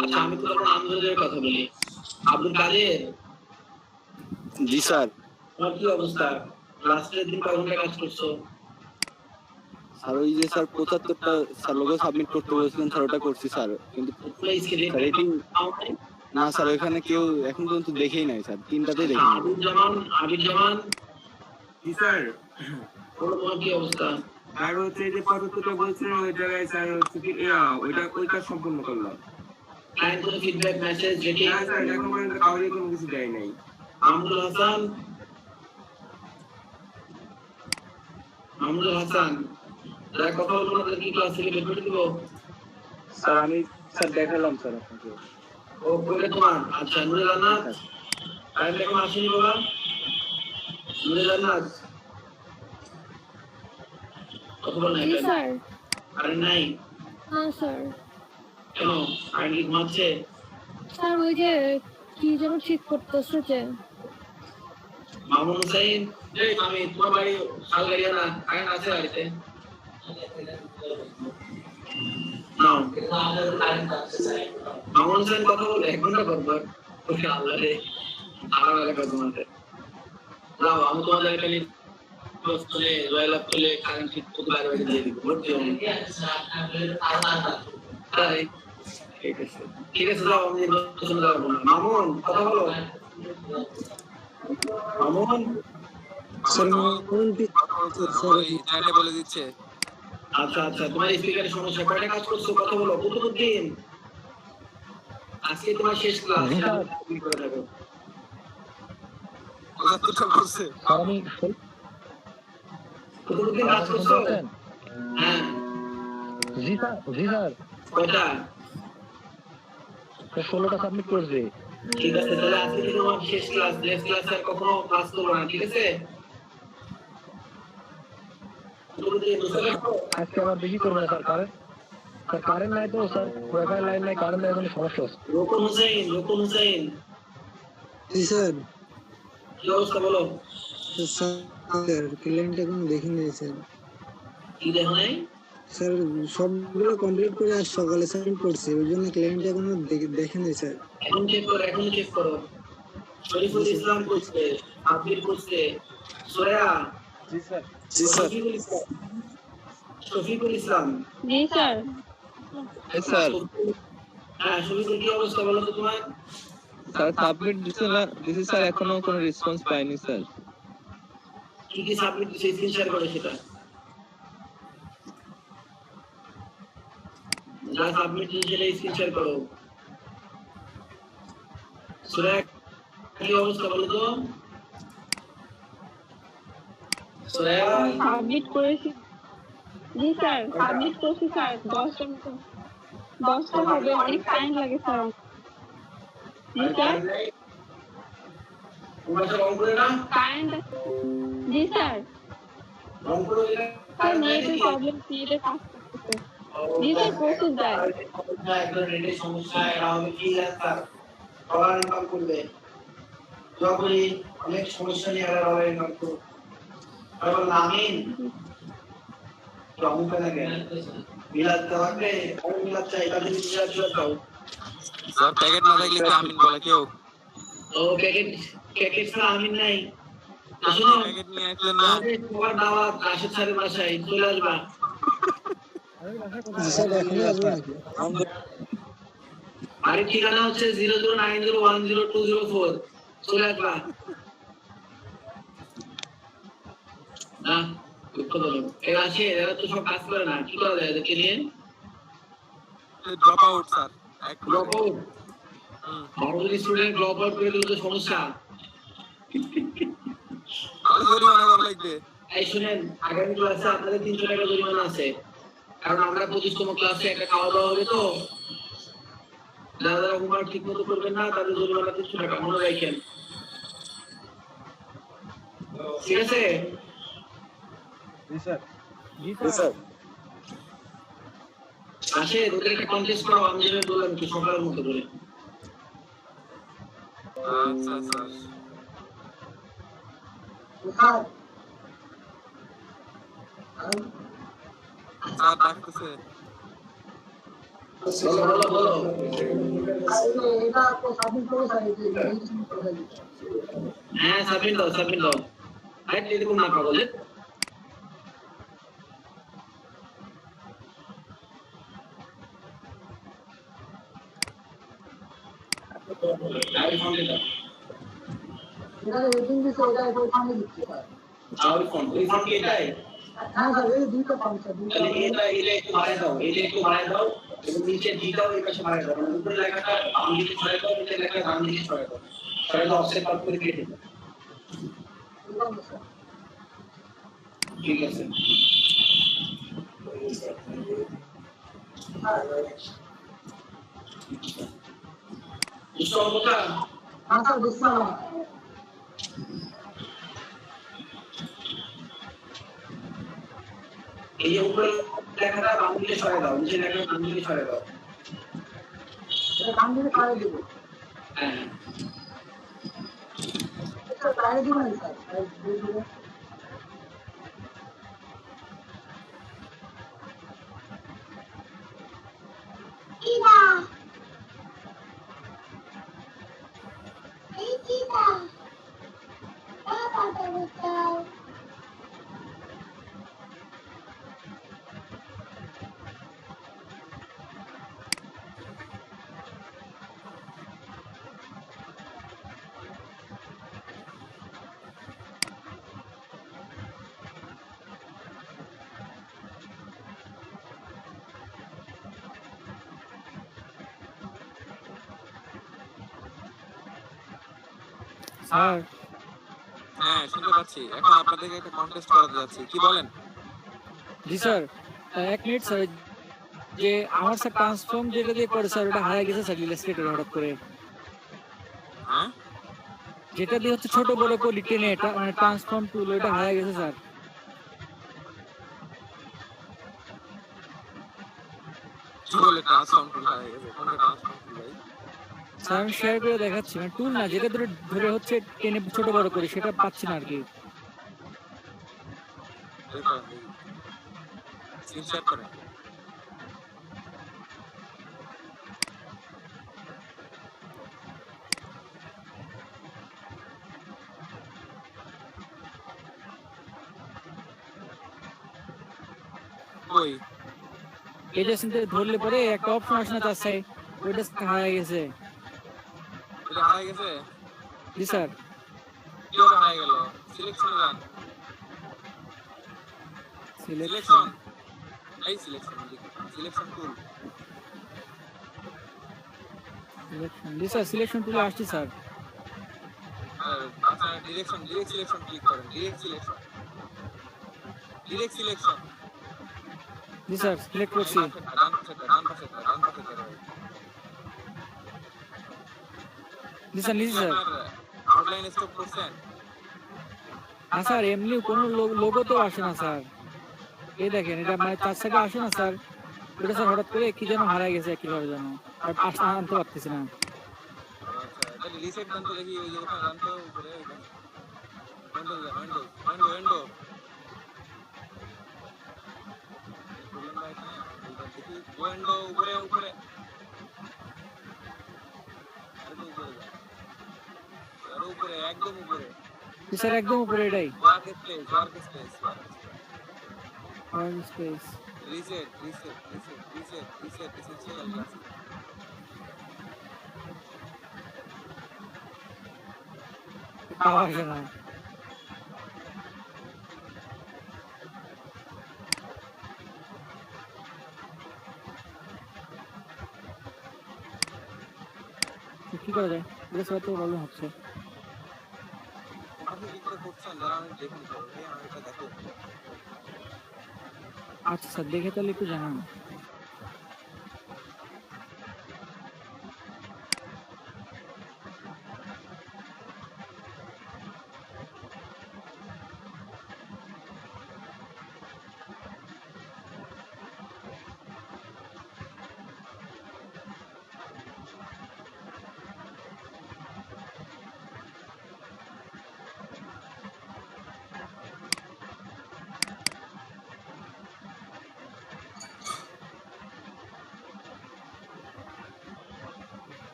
আচ্ছা আমি তো নামগুলোর কথা বলি। আব্দুল কাদের। জি স্যার। তোমার কি অবস্থা? লাস্টের দিন কয় ঘন্টা কাজ করছো? স্যার ওই যে স্যার 75টা স্যার লোগো সাবমিট করতে বলেছিলেন স্যার, ওটা করছি স্যার। কিন্তু রেটিং না স্যার, ওখানে কেউ এখন পর্যন্ত দেখেই নাই স্যার, 3টাতেই দেখেনি। আবির জামান। জি স্যার। তোমার কি অবস্থা? আর হচ্ছে যে 75টা বলছেন ওই জায়গায় স্যার হচ্ছে কি ওই কাজ সম্পূর্ণ করলাম। ক্লায়েন্ট কোনো ফিডব্যাক মেসেজ রেটিং? না স্যার, এখন পর্যন্ত কাউকে কোনো কিছু দেয় নাই। মাহমুদুল হাসান। মাহমুদুল হাসান যারা কথা বলবো না তাদের কি ক্লাস থেকে বের করে দিব? স্যার আমি স্যার দেখালাম স্যার আপনাকে। ও কইলে তোমার। আচ্ছা নুরে জান্নাত। টাইম দেখো আসেনি বাবা। নুরে জান্নাত কথা বল না জি স্যার। কারেন্ট নাই না স্যার। কেন কারেন্ট কি ঘুমাচ্ছে স্যার ওই যে কি যেন ঠিক করতেছে যে। মামুন হুসাইন আমি তোমার বাড়ি শালগাড়িয়া না কারেন্ট আছে বাড়িতে নাও মামুন হুসাইন কথা বলে 1 ঘন্টা পর পর ওকে আল্লাহ রে আরাম লাগে তোমাদের যাও আমি তোমাদের এখানে তুলে রয়্যাল তুলে কারেন্ট ঠিক করতে বাইরে বাইরে দিয়ে দিব ভর্তি হন তাই ঠিক আছে যাও আমি নির্বাচন যাবো না মামুন কথা বলো মামুন স্যার চ্যাটে বলে দিচ্ছে। আচ্ছা আচ্ছা তোমার স্পিকারের সমস্যা কয়টা কাজ করছো কথা বলো প্রতিদিন আজকে তোমার শেষ ক্লাস করে থাকো 75টা করছে। প্রতিদিন কাজ করছো হ্যাঁ জি স্যার কয়টা 16টা সাবমিট করছি। ঠিক আছে তাহলে আজকে থেকে তোমার শেষ ক্লাস নেক্সট ক্লাস আর কখনো ক্লাস করবো না ঠিক আছে আজকে আবার বেশি করবো না স্যার কারেন্ট নাই তো স্যার ওয়াইফাই লাইন নাই কারেন্ট নাই কোনো সমস্যা হচ্ছে। রোকন হুসাইন জি স্যার। কি অবস্থা বলো স্যার ক্লায়েন্ট এখন দেখিনি স্যার। কি দেখো নাই স্যার সবগুলো কমপ্লিট করে আজ সকালে সাবমিট করছি, ওই জন্য ক্লায়েন্ট এখনো দেখেনি স্যার। এখন চেক করো শরীফুল ইসলাম করছে আব্দুল করছে সোয়া জি স্যার। শফিকুল ইসলাম জি স্যার। স্যার হ্যাঁ শফিকুল কি অবস্থা বলো তো তোমার স্যার সাবমিট দিছি স্যার এখনো কোনো রেসপন্স পাইনি স্যার। কি সাবমিট দিছে স্ক্রিন শেয়ার করো সেটা যা সাবমিট দিছে স্ক্রিন শেয়ার করো সোয়া কি অবস্থা বলো তো সোয়া সাবমিট করেছি। জি স্যার সাবমিট করছি স্যার 10টা হবে অনেক টাইম লাগে স্যার। জি স্যার তোমার রং করে না কারেন্ট। জি স্যার। রং করে স্যার নেটের প্রবলেম নেটের কাজ করতেছে। জি স্যার প্রসেস যায়। একদম নেটের সমস্যা এটা হবে কি স্যার সবার ইনকাম করবে যখনই অনেক সমস্যা নিয়ে আর হবে ইনকাম তো আর নামিন রং করে না মিলাদ দেওয়াকে আর মিলাদ চাই তাদের মিলাদ দাও স্যার প্যাকেট না থাকলে কি আমিন বলে কেউ? ও প্যাকেট ছাড়া আমিন নাই আসলে প্যাকেট নিয়ে আসলেন না। তোমার দাওয়াত রাশেদ স্যারের বাসায় চলে আসবা স্যার এখনই আসবে নাকি? আর ঠিকানা হচ্ছে 009010204 চলে আসবা না দুঃখ বলো এরা আছে এরা তো সব কাজ করে না কি করা যায় এদেরকে নিয়ে drop out sir. Drop out বড় যদি স্টুডেন্ট ড্রপ আউট করে দিলে তো সমস্যা জরিমানা করা লাগবে। এই শুনেন আগামী ক্লাসে আপনাদের 300 টাকা জরিমানা আছে কারণ আমরা 25তম ক্লাসে একটা খাওয়া দাওয়া হবে তো যারা যারা হোমওয়ার্ক ঠিক মতো করবেন না তাদের জরিমানা 300 টাকা মনে রাখেন ঠিক আছে জি স্যার। আসে ওদের একটা কন্টেস্ট করো আমি যেটা বললাম কি সকালের মতো করে আচ্ছা স্যার। স্যার স্যার ডাকতেছে। বলো এটা তো সাবমিট করে স্যার হ্যাঁ সাবমিট দাও আরে এরকম না পাগল আইফোন দাও এটা রেটিং দিছে এটা একবার পানি দিচ্ছে স্যার। আইফোন কি এটাই হ্যাঁ স্যার এই দুইটা ফাংশন দুইটা তাহলে এটা একটু বাড়ায় দাও এবং নিচে জি দাও এই পাশে বাড়ায় দাও মানে উপরে লেখাটা বাম দিকে সরাই দাও নিচে লেখাটা ডান দিকে সরাই দাও অফসেট পার করে কেটে দাও ঠিক আছে কথা হ্যাঁ স্যার বুঝলাম। এই যে উপরে লেখাটা বাম দিকে সরে দাও, নিচে লেখাটা বাম দিকে সরে দাও। এটা বাম দিকে সরাই দিব। হ্যাঁ এটা বাইরে দিব না স্যার, বাইরে দিয়ে দিব। স্যার হ্যাঁ শুনতে পাচ্ছি। এখন আপনাদেরকে একটা কন্টেস্ট করাতে যাচ্ছি, কি বলেন? জি স্যার, 1 মিনিট স্যার। যে আমার স্যার ট্রান্সফর্ম যেটা দিয়ে করে স্যার ওটা হারাই গেছে স্যার ইলাস্ট্রেটর হঠাৎ করে। হ্যাঁ যেটা দিয়ে হচ্ছে ছোট বড় করে টেনে এটা মানে ট্রান্সফর্ম টুল ওটা হারাই গেছে স্যার। কি বলে ট্রান্সফর্ম টুল হয়ে গেছে? কোনটা ট্রান্সফর্ম টুল ভাই? স্যার আমি শেয়ার করে দেখাচ্ছি, মানে টুল না যেটা ধরে ধরে হচ্ছে টেনে ছোট বড় করি সেটা পাচ্ছি না আর কি। বের করেন দেখি, স্ক্রিন শেয়ার করেন। কই এটা শুনতে ধরলে পরে একটা অপশন আসে না তার সাইড, ওইটা হারাই গেছে। এটা হারাই গেছে? জি স্যার। কিভাবে হারাই গেল? সিলেকশনে যান, সিলেকশন সিলেকশন, এই সিলেকশন, সিলেকশন টুল। সিলেকশন জি স্যার, সিলেকশন টুলে আসছি স্যার। আচ্ছা ডিরেকশন, ডিরেক্ট সিলেকশন ক্লিক করেন, ডিরেক্ট সিলেকশন, ডিরেক্ট সিলেকশন। জি স্যার সিলেক্ট করছি। ডান পাশেরটা, ডান পাশেরটা, ডান পাশেরটা ভাই। জি স্যার নিজি স্যার। আউটলাইন স্টপ করছেন? না স্যার এমনি কোনো লোগো তো আসে না স্যার। এই দেখেন এটা মানে 4 সাইডে আসে না স্যার। ওটা স্যার হঠাৎ করে কি যেন হারাই গেছে কিভাবে যেন, আর আনতে পারতেছি না। আচ্ছা তাহলে রিসেট দেন তো দেখি, ওই যে ওখানে দেন তো উপরে, উইন্ডোজ দেন, উইন্ডোজ, উইন্ডো, উইন্ডো। প্রবলেম ভাই এখানে, এইবার দেখি উইন্ডো উপরে, উপরে আরো উপরে যান, আরো উপরে, একদম উপরে। জি স্যার একদম উপরে এটাই। Work space, work space, work space. Reset, reset, reset, reset, reset, essential class. পাওয়া আসে না। কি করা যায়? এটা স্যার তো প্রবলেম হচ্ছে। আপনি কি করে করছেন যারা আমি দেখুন তো, ভাই আমার এটা দেখো। আচ্ছা স্যার দেখে তাহলে একটু জানান।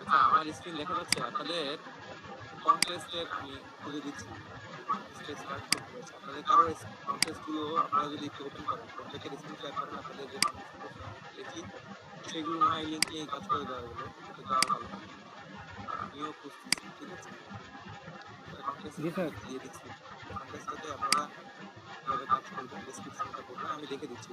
আচ্ছা আমার স্ক্রিন দেখা যাচ্ছে আপনাদের কন্টেস্টের আমি খুলে দিচ্ছি কন্টেস্টে স্টার্ট করতে হয়েছে আপনাদের কারো কন্টেস্ট গুলো আপনারা যদি একটু ওপেন করেন প্রত্যেকের স্ক্রিন শেয়ার করেন আপনাদের যে কন্টেস্ট করছেন আমি দেখি সেগুলো না হয় লিঙ্ক নিয়ে কাজ করে দেওয়া গেলো এটা দেওয়া ভালো হয় আর আমিও খুঁজতেছি ঠিক আছে কন্টেস্ট জি স্যার। দিয়ে দিচ্ছি কন্টেস্টটাতে আপনারা কিভাবে কাজ করবেন ডেসক্রিপশনটা করবেন আমি দেখে দিচ্ছি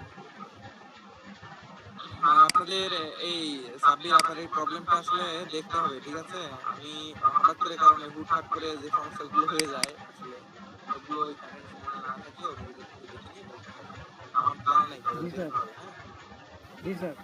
আর আপনাদের এই সাব্বির আপনার এই প্রবলেমটা আসলে দেখতে হবে ঠিক আছে আমি হঠাৎ করে কারণে হুটহাট করে যে সমস্যাগুলো হয়ে যায় আসলে ওগুলো ওই প্যারেন্টস মনে না থাকলেও নিজেদের থেকে দেখে নিয়ে বলতে হবে আমার জানা নাই জি তাদেরকে স্যার। কিভাবে হ্যাঁ জি স্যার।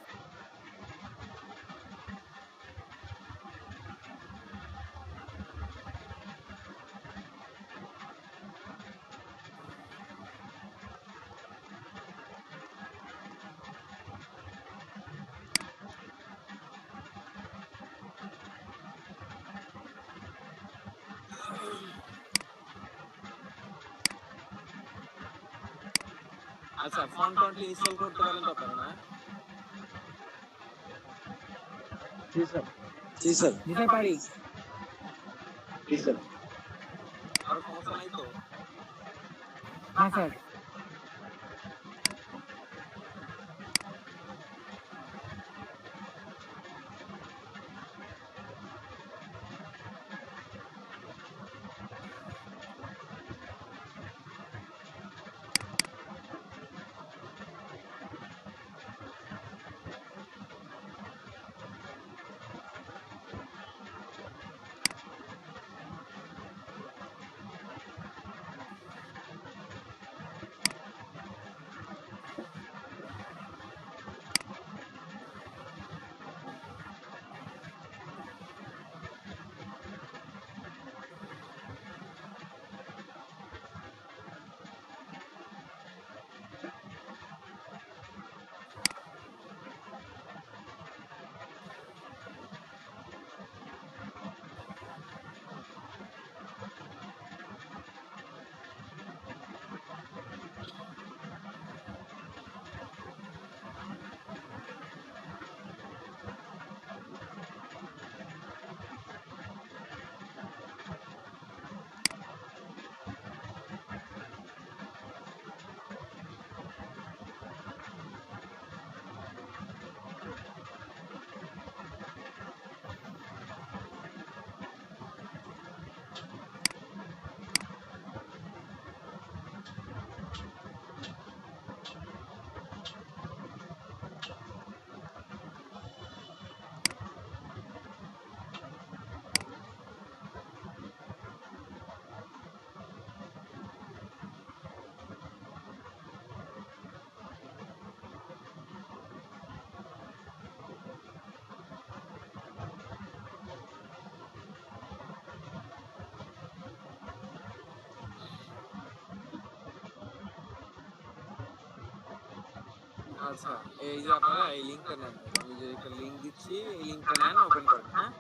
আচ্ছা ফন্ট টন্ট ইনস্টল করতে পারেন তো আপনারা না जी सर জি স্যার। জি স্যার পারি। জি স্যার। কারো সমস্যা নাই তো না স্যার। আচ্ছা এই যে আপনারা এই লিংকটা নেন আমি যে একটা লিংক দিচ্ছি এই লিংকটা নেন ওপেন করেন হ্যাঁ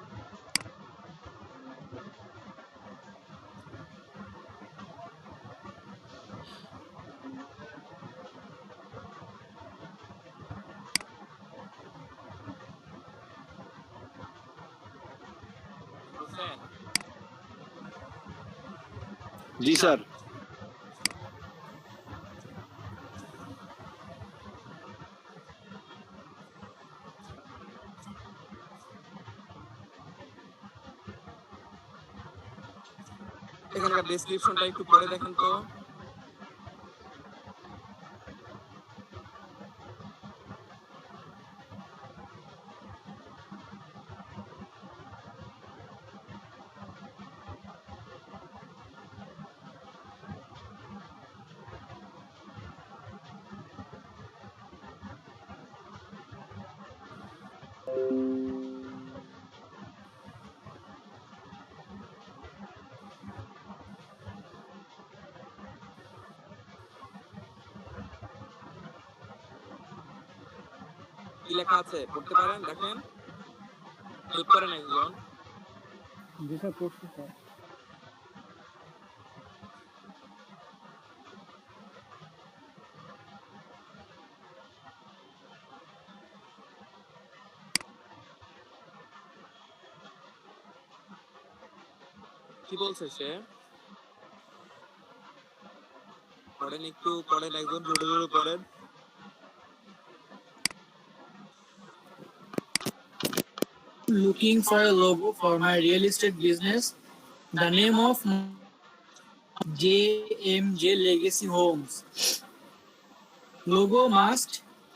বুঝছেন জি স্যার। এখানকার ডেসক্রিপশনটা একটু পড়ে দেখেন তো কি লেখা আছে পড়তে পারেন দেখেন মিউট করেন একজন জি স্যার করছি স্যার। কি বলছে সে? পড়েন একটু, পড়েন, একজন জোরে জোরে পড়েন। Looking for a logo for my real estate business. The name of JMJ Legacy Homes. Logo must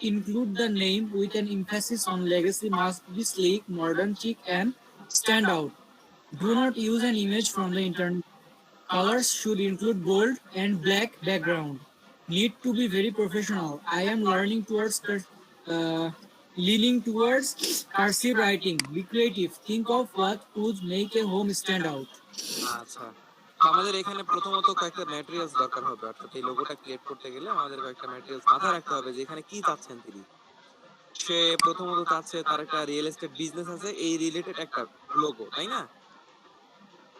include the name with an emphasis on legacy, must be sleek, modern, chic, and stand out. Do not use an image from the internet. Colors should include bold and black background. Need to be very professional. I am leaning towards cursive writing. Be creative. Think of what would make a home stand out. আচ্ছা, তো আমাদের এখানে প্রথমত কয়েকটা materials দরকার হবে, অর্থাৎ এই লোগোটা ক্রিয়েট করতে গেলে আমাদের কয়েকটা ম্যাটেরিয়ালস মাথায় রাখতে হবে যে এখানে কি চাচ্ছেন তিনি। সে প্রথমত চাচ্ছে তার একটা রিয়েল এস্টেট বিজনেস আছে, এই রিলেটেড একটা লোগো, তাই না?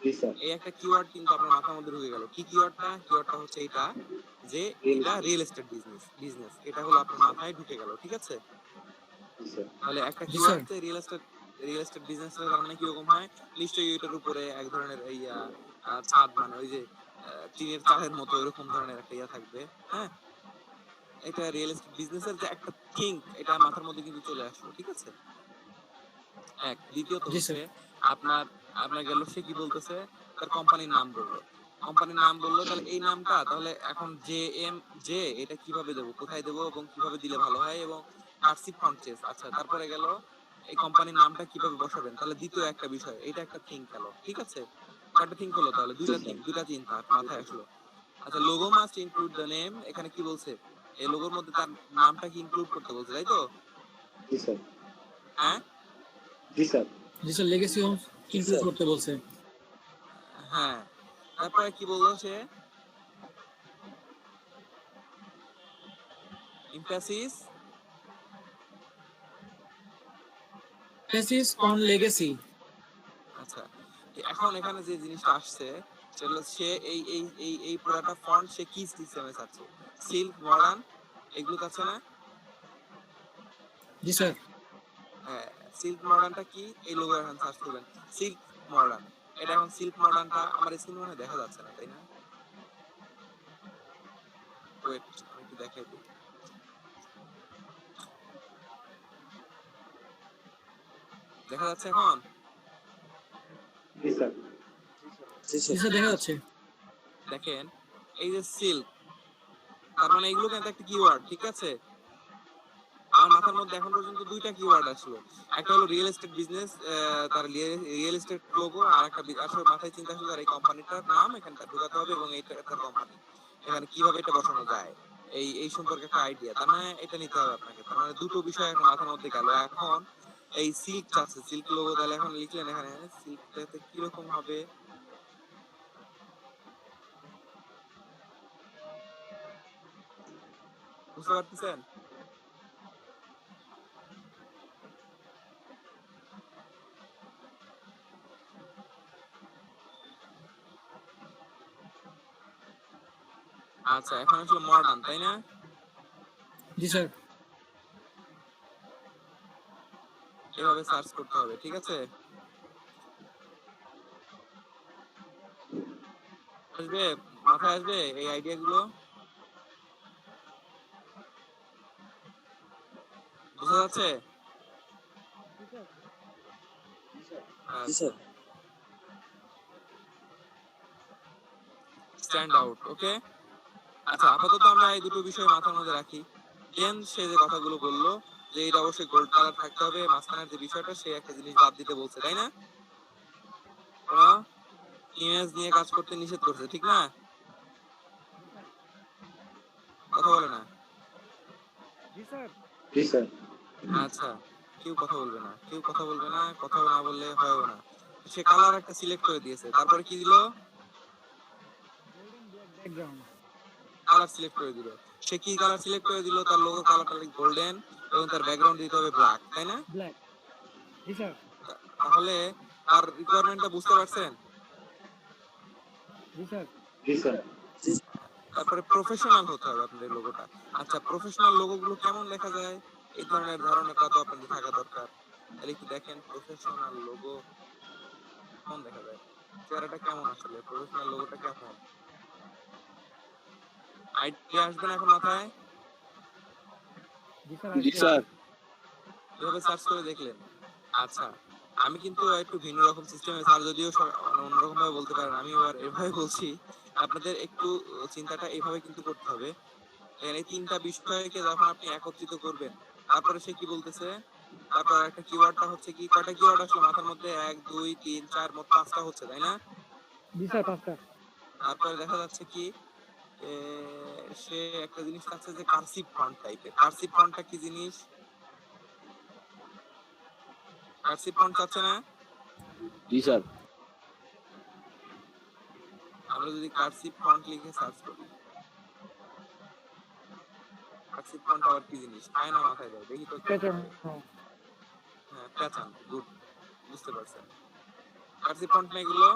জি স্যার। এই একটা কিওয়ার্ড কিন্তু আপনার মাথার মধ্যে ঢুকে গেল। কি কিওয়ার্ডটা? কিওয়ার্ডটা হচ্ছে এটা যে এটা রিয়েল এস্টেট বিজনেস, এটা হলো আপনার মাথায় ঢুকে গেল, ঠিক আছে? জি স্যার। তাহলে একটা জি, keyword sir. Real estate business তার মানে কিরকম হয়? নিশ্চয়ই এটার উপরে এক ধরনের ছাদ, মানে ওই যে টিনের চালের মতো এরকম ধরনের একটা থাকবে, হ্যাঁ? এটা রিয়েল এস্টেট বিজনেসের যে একটা থিঙ্ক, এটা মাথার মধ্যে কিন্তু চলে আসলো, ঠিক আছে? এক, দ্বিতীয়ত জি, হচ্ছে স্যার। আপনার আপনার গেল সে কি বলতেছে, তার কোম্পানির নাম বললো। কোম্পানির নাম বললো, তাহলে এই নামটা তাহলে এখন জে এটা কিভাবে দেবো, কোথায় দেবো এবং কিভাবে দিলে ভালো হয়, এবং কার্সিভ ফন্ট চেঞ্জ। আচ্ছা, তারপরে গেল এই কোম্পানির নামটা কিভাবে বসাবেন, তাহলে দ্বিতীয় একটা বিষয়, এটা একটা থিঙ্ক গেল, ঠিক আছে? কয়টা থিঙ্ক হলো? তাহলে দুইটা চিন্তা মাথায় আসলো। আচ্ছা, logo must include the name, এখানে কি বলছে? এই লোগোর মধ্যে তার নামটা কি ইনক্লুড করতে বলছে, তাই তো? জি স্যার। হ্যাঁ জি স্যার। জি স্যার, লেগেসি হোমস ইনক্লুড করতে বলছে। হ্যাঁ, তারপরে কি বললো সে? emphasis Emphasis on legacy. আচ্ছা, এখন এখানে যে জিনিসটা আসছে সেটা সে এই পুরাটা ফন্ট সে কি সিস্টেমে চাচ্ছে? সিল্ক, মডার্ন, এগুলো চাচ্ছে না? জি স্যার। হ্যাঁ, সিল্ক মডার্নটা কি? এই লোগো এখন সার্চ করবেন সিল্ক মডার্ন। এটা এখন সিল্ক মডার্নটা আমার স্ক্রিনে মনে হয় দেখা যাচ্ছে না, তাই না? ওয়েট, আমি একটু দেখাই দিই। দেখা যাচ্ছে এখন? জি স্যার। জি স্যার, দেখা যাচ্ছে। দেখেন, এই যে সিল্ক, তার মানে এগুলো কিন্তু একটা কিওয়ার্ড, ঠিক আছে? আমার মাথার মধ্যে এখন পর্যন্ত দুইটা কিওয়ার্ড আসলো। একটা হলো রিয়েল এস্টেট বিজনেস, তার রিয়েল এস্টেট লোগো, আর একটা আসলে মাথায় চিন্তা আসলে এই কোম্পানিটার নাম এখানে ঢোকাতে হবে এবং এইটা তার কোম্পানি, এখানে কিভাবে এটা বসানো যায় এই সম্পর্কে একটা আইডিয়া, তার মানে এটা নিতে হবে আপনাকে। তার মানে দুটো বিষয় এখন মাথার মধ্যে গেল। এখন এই সিল্ক চাচ্ছে, সিল্ক লোগো, তাহলে এখন লিখলেন এখানে সিল্কটাতে কিরকম হবে? বুঝতে পারতেছেন? আচ্ছা, এখন আসলে মডার্ন, তাই না? জি স্যার। এভাবে সার্চ করতে হবে, ঠিক আছে? আসবে, মাথায় আসবে এই আইডিয়া গুলো? বোঝা যাচ্ছে? স্ট্যান্ড আউট, ওকে। আচ্ছা, আপাতত আমরা এই দুটো বিষয় মাথার মধ্যে রাখি। দেন সে যে কথাগুলো বললো যে এটা অবশ্যই গোল্ড কালার থাকতে হবে, মাঝখানের যে বিষয়টা সে একটা জিনিস বাদ দিতে বলছে, তাই না? কোনো ইমেজ নিয়ে কাজ করতে নিষেধ করছে, ঠিক না? কথা বলে না? জি স্যার। আচ্ছা, কেউ কথা বলবে না, কেউ কথা বলবে না, কথা না বললে হয়ও না। সে কালার একটা সিলেক্ট করে দিয়েছে, তারপরে কি দিল? ব্যাকগ্রাউন্ড। কালার সিলেক্ট করে দিল। সে কি কালার সিলেক্ট করে দিল? তার লোগো কালারটা গোল্ডেন এবং তার ব্যাকগ্রাউন্ড দিতে হবে ব্ল্যাক, তাই না? ব্ল্যাক। জি স্যার। তাহলে তার রিকোয়ারমেন্টটা বুঝতে পারছেন? জি স্যার। জি স্যার। তারপরে প্রফেশনাল হতে হবে আপনাদের লোগোটা। আচ্ছা, প্রফেশনাল লোগো গুলো কেমন লেখা যায় এই ধরনের ধারণাটা তো আপনাদের থাকা দরকার। তাহলে একটু দেখেন প্রফেশনাল লোগো কেমন দেখা যায়। চেহারাটা কেমন আসলে, প্রফেশনাল লোগোটা কেমন, আইডিয়া আসবে না এখন মাথায়? জি স্যার জি আসবে। স্যার। এভাবে সার্চ করে দেখলেন? আচ্ছা, আমি কিন্তু একটু ভিন্ন রকম সিস্টেমে, স্যার যদিও মানে অন্যরকম ভাবে বলতে পারেন, আমি এবার এভাবে বলছি। আপনাদের একটু চিন্তাটা এভাবে কিন্তু করতে হবে। দেখেন, এই তিনটা বিষয়কে যখন আপনি একত্রিত করবেন, তারপরে সে কি বলতেছে, তারপর একটা কিওয়ার্ডটা হচ্ছে কি, কয়টা কিওয়ার্ড আসলে মাথার মধ্যে, 1 2 3 4 মোট 5টা হচ্ছে, তাই না? জি স্যার 5টা। তারপরে দেখা যাচ্ছে কি, এ, সে একটা জিনিস চাচ্ছে যে কার্সিভ ফন্ট টাইপের। কার্সিভ ফন্টটা কি জিনিস? কার্সিভ ফন্ট চাচ্ছে না? জি স্যার। আমরা যদি কার্সিভ ফন্ট লিখে সার্চ করি, কার্সিভ ফন্ট আবার কি জিনিস, পায় না মাথায় দেয়, দেখি তো কেমন প্যাটার্ন। হয়। হ্যাঁ, প্যাটার্ন, গুড, বুঝতে পারছেন। কার্সিভ ফন্ট না এগুলো?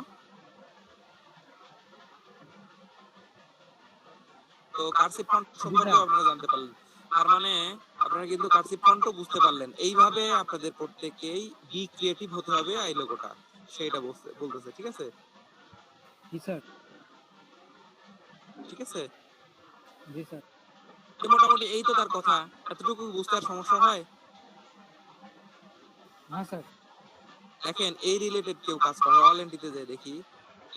তো কার্সিভ ফন্ট জি সম্পর্কে স্যার। আপনারা জানতে পারলেন। তার মানে আপনারা কিন্তু কার্সিভ ফন্টও বুঝতে পারলেন। এইভাবে আপনাদের প্রত্যেককেই বি ক্রিয়েটিভ হতে হবে এই লোগোটা, সেটা বলতেছে, ঠিক আছে? জি স্যার। ঠিক আছে, জি স্যার। তো মোটামুটি এই তো তার কথা। এতটুকু বুঝতে আর সমস্যা হয়? না স্যার। দেখেন, এই রিলেটেড কেউ কাজ করে, অল এন্টিতে যাই দেখি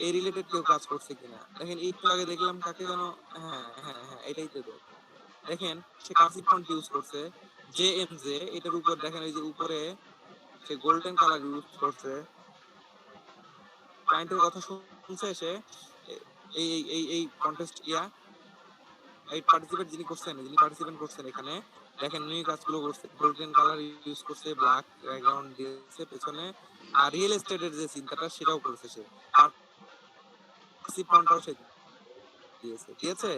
এই রিলেটেড কেউ কাজ করছে কিনা। দেখেন, একটু আগে দেখলাম কাকে যেন, হ্যাঁ হ্যাঁ হ্যাঁ, এটাই তো। দেখেন, সে কার্সিভ ফন্ট ইউজ করছে, জে এম জে, এটার উপর দেখেন এই যে উপরে সে গোল্ডেন কালার ইউজ করছে। ক্লায়েন্টের কথা শুনছে সে, এই এই এই এই কন্টেস্ট এই পার্টিসিপেট যিনি করছেন, যিনি পার্টিসিপেট করছেন এখানে, দেখেন উনি কাজগুলো করছে, গোল্ডেন কালার ইউজ করছে, ব্ল্যাক ব্যাকগ্রাউন্ড দিয়েছে পেছনে, আর রিয়েল এস্টেটের যে চিন্তাটা সেটাও করেছে সে, পার্টিসিপ ফন্টটাও সে দিয়েছে, দিয়েছে।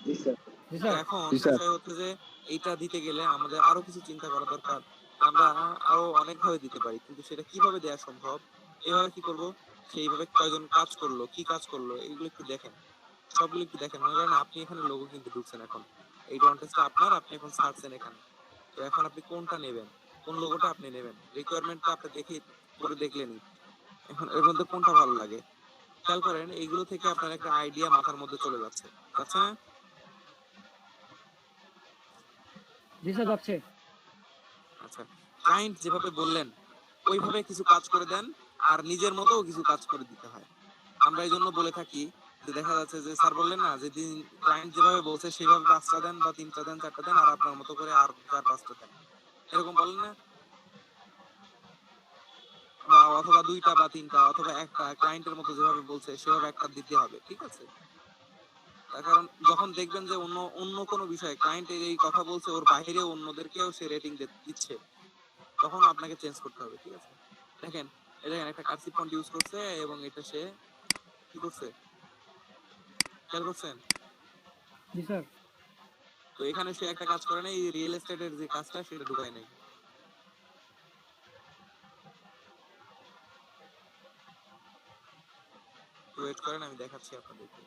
জি স্যার। জি তো স্যার। এখন জি স্যার। বিষয় হচ্ছে যে এইটা দিতে গেলে আমাদের আরো কিছু চিন্তা করা দরকার। আমরা আরো অনেক ভাবে দিতে পারি, কিন্তু সেটা কিভাবে দেওয়া সম্ভব, এভাবে কি করব, সেইভাবে কয়জন কাজ করলো, কি কাজ করলো, এগুলো একটু দেখেন, সবগুলো একটু দেখেন। মনে করেন আপনি এখানে লোগো কিনতে ঢুকছেন, এখন এই কন্টেস্টটা আপনার, আপনি এখন ছাড়ছেন এখানে। তো এখন আপনি কোনটা নেবেন, কোন লোগোটা আপনি নেবেন, রিকোয়ারমেন্টটা আপনি দেখে পরে দেখলেনই, এখন এর মধ্যে কোনটা ভালো লাগে, খেয়াল করেন। এইগুলো থেকে আপনার একটা আইডিয়া মাথার মধ্যে চলে যাচ্ছে, যাচ্ছে না? জি স্যার যাচ্ছে। আচ্ছা, ক্লায়েন্ট যেভাবে বললেন ওইভাবে কিছু কাজ করে দেন, আর নিজের মতো কিছু কাজ করে দিতে হয়। আমরা এই জন্য বলে থাকি যে, দেখা যাচ্ছে যে স্যার বললেন না, যে দিন ক্লায়েন্ট যেভাবে বলছে সেভাবে 5টা দেন বা 3টা দেন 4টা দেন, আর আপনার মতো করে আর 4-5টা দেন, এরকম বলেন না? বা অথবা 2টা বা 3টা অথবা একটা, ক্লায়েন্টের মতো যেভাবে বলছে সেভাবে একটা দিতে হবে, ঠিক আছে? তার কারণ যখন দেখবেন যে অন্য অন্য কোনো বিষয়ে ক্লায়েন্ট এই কথা বলছে, ওর বাইরে অন্যদেরকেও সে রেটিং দিচ্ছে, তখন আপনাকে চেঞ্জ করতে হবে, ঠিক আছে? দেখেন, এই দেখেন একটা কার্সিভ ফন্ট ইউজ করছে, এবং এটা সে কি করছে, খেয়াল করছেন? জি স্যার। তো এখানে সে একটা কাজ করে নাই, রিয়েল এস্টেটের যে কাজটা সেটা ঢুকায় নাই। ওয়েট করেন, আমি দেখাচ্ছি আপনাদেরকে।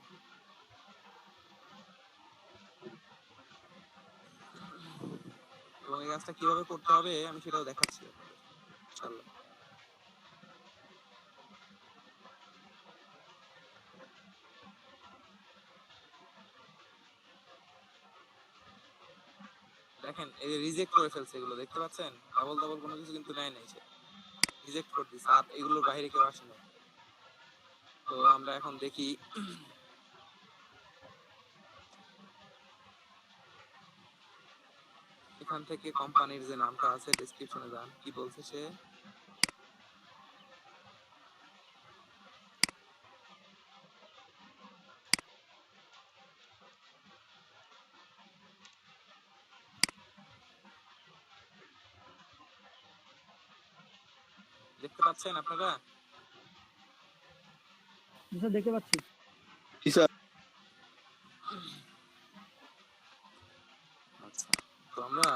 এবং এই কাজটা কিভাবে করতে হবে আমি সেটাও দেখাচ্ছি আপনাদের, ইনশাআল্লাহ। দেখেন, এই যে রিজেক্ট করে ফেলছে, এগুলো দেখতে পাচ্ছেন, ডাবল ডাবল কোনো কিছু কিন্তু নেয় নাই সে, রিজেক্ট করে দিচ্ছে, আর এগুলোর বাইরে কেউ আসে না। তো আমরা এখন দেখি, এখান থেকে কোম্পানির যে নামটা আছে ডেসক্রিপশনে যান, কি বলছে সে, দেখতে পাচ্ছেন আপনারা? জি স্যার দেখতে পাচ্ছি। জি স্যার। আচ্ছা, তো আমরা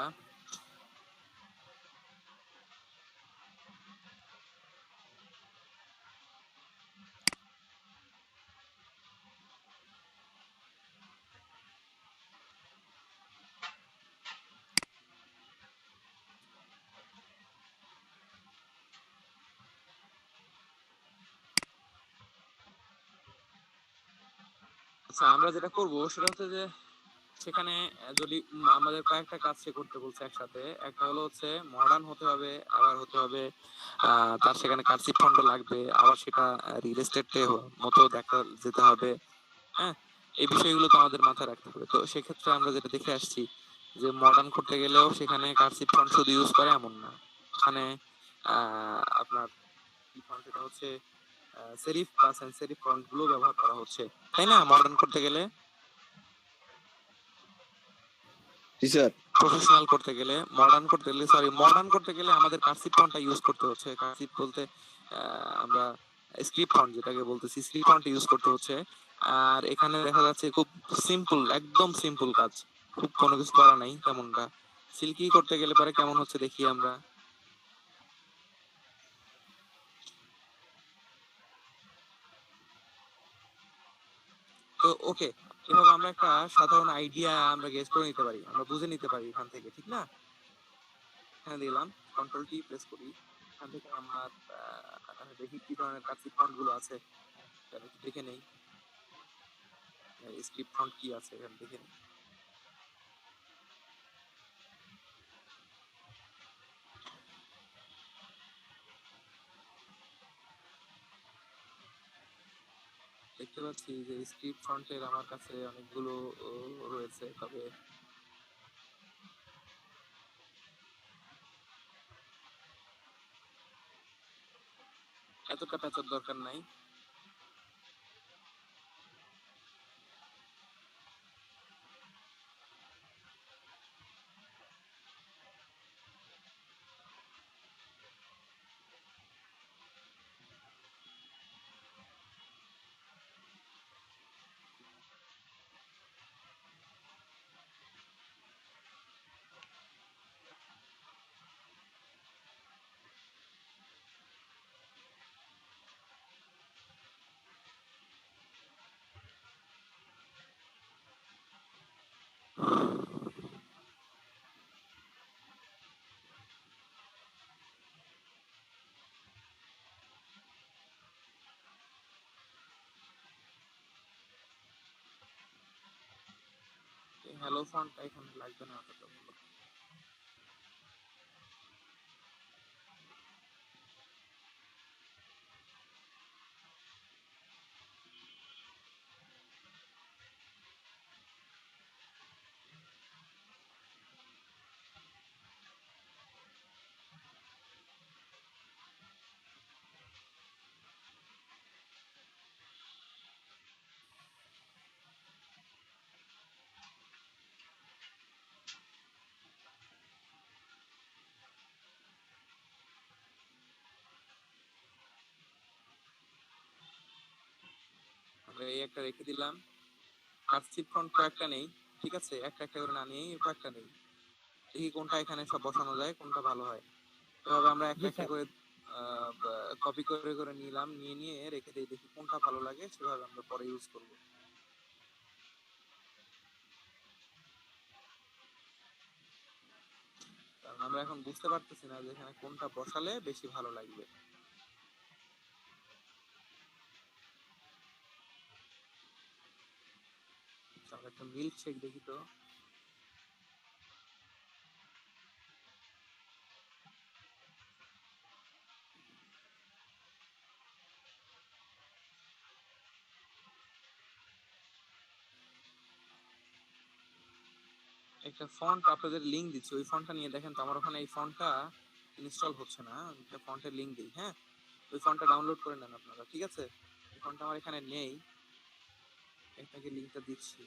আচ্ছা, আমরা যেটা করব সেটা হচ্ছে যে সেখানে যদি আমাদের কয়েকটা কাজ সে করতে বলছে একসাথে, একটা হলো হচ্ছে মডার্ন হতে হবে, আবার হতে হবে তার সেখানে কার্সিভ ফন্ট লাগবে, আবার সেটা রিয়েল এস্টেট মতো দেখা যেতে হবে। হ্যাঁ, এই বিষয়গুলো তো আমাদের মাথায় রাখতে হবে। তো সেক্ষেত্রে আমরা যেটা দেখে আসছি যে মডার্ন করতে গেলেও সেখানে কার্সিভ ফন্ট শুধু ইউজ করে এমন না, ওখানে আপনার কি ফন্ট, এটা হচ্ছে সেরিফ বা সেন্স সেরিফ ফন্ট গুলো ব্যবহার করা হচ্ছে, তাই না? মডার্ন করতে গেলে, জি স্যার। প্রফেশনাল করতে গেলে, মডার্ন করতে গেলে আমাদের কার্সিভ ফন্টটা ইউজ করতে হচ্ছে। কার্সিভ বলতে আমরা স্ক্রিপ্ট ফন্ট যেটাকে বলতেছি, স্ক্রিপ্ট ফন্ট ইউজ করতে হচ্ছে। আর এখানে দেখা যাচ্ছে খুব সিম্পল, একদম সিম্পল কাজ, খুব কোনো কিছু করা নাই তেমনটা। সিল্কি করতে গেলে পরে কেমন হচ্ছে দেখি আমরা। তো ওকে, এভাবে আমরা একটা সাধারণ আইডিয়া আমরা গেস করে নিতে পারি, আমরা বুঝে নিতে পারি এখান থেকে, ঠিক না? এখানে দিলাম, কন্ট্রোল টি প্রেস করি, এখান থেকে আমরা দেখি কি ধরনের কার্সিভ ফন্ট গুলো আছে, তাহলে একটু দেখে নেই স্ক্রিপ্ট ফন্ট কি আছে, এখানে দেখে নেই। দেখতে পাচ্ছি যে স্ক্রিপ্ট ফন্টের আমার কাছে অনেকগুলো রয়েছে, তবে এতটা প্যাচার দরকার নাই। হ্যালো ফন্ট এখানে লাগবে না অতটা। আমরা এই একটা রেখে দিলাম, কার্সিভ ফন্ট কয়েকটা নেই, ঠিক আছে? একটা একটা করে না নিয়ে কয়েকটা নেই, দেখি কোনটা এখানে সব বসানো যায়, কোনটা ভালো হয়। এভাবে আমরা একটা জি একটা স্যার। করে কপি করে করে নিলাম, নিয়ে নিয়ে রেখে দিই, দেখি কোনটা ভালো লাগে সেভাবে আমরা পরে ইউজ করব। কারণ আমরা এখন বুঝতে পারতেছি না যে এখানে কোনটা বসালে বেশি ভালো লাগবে। আচ্ছা, আমরা একটা মিল্ক শেক দেখি তো। একটা ফন্ট আপনাদের লিংক দিচ্ছি, ওই ফন্টটা নিয়ে দেখেন তো। আমার ওখানে এই ফন্টটা ইনস্টল হচ্ছে না, একটা ফন্টের লিংক দিই, হ্যাঁ? ওই ফন্টটা ডাউনলোড করে নেন আপনারা, ঠিক আছে? এই ফন্টটা আমার এখানে নেই, আপনাকে লিংকটা দিচ্ছি।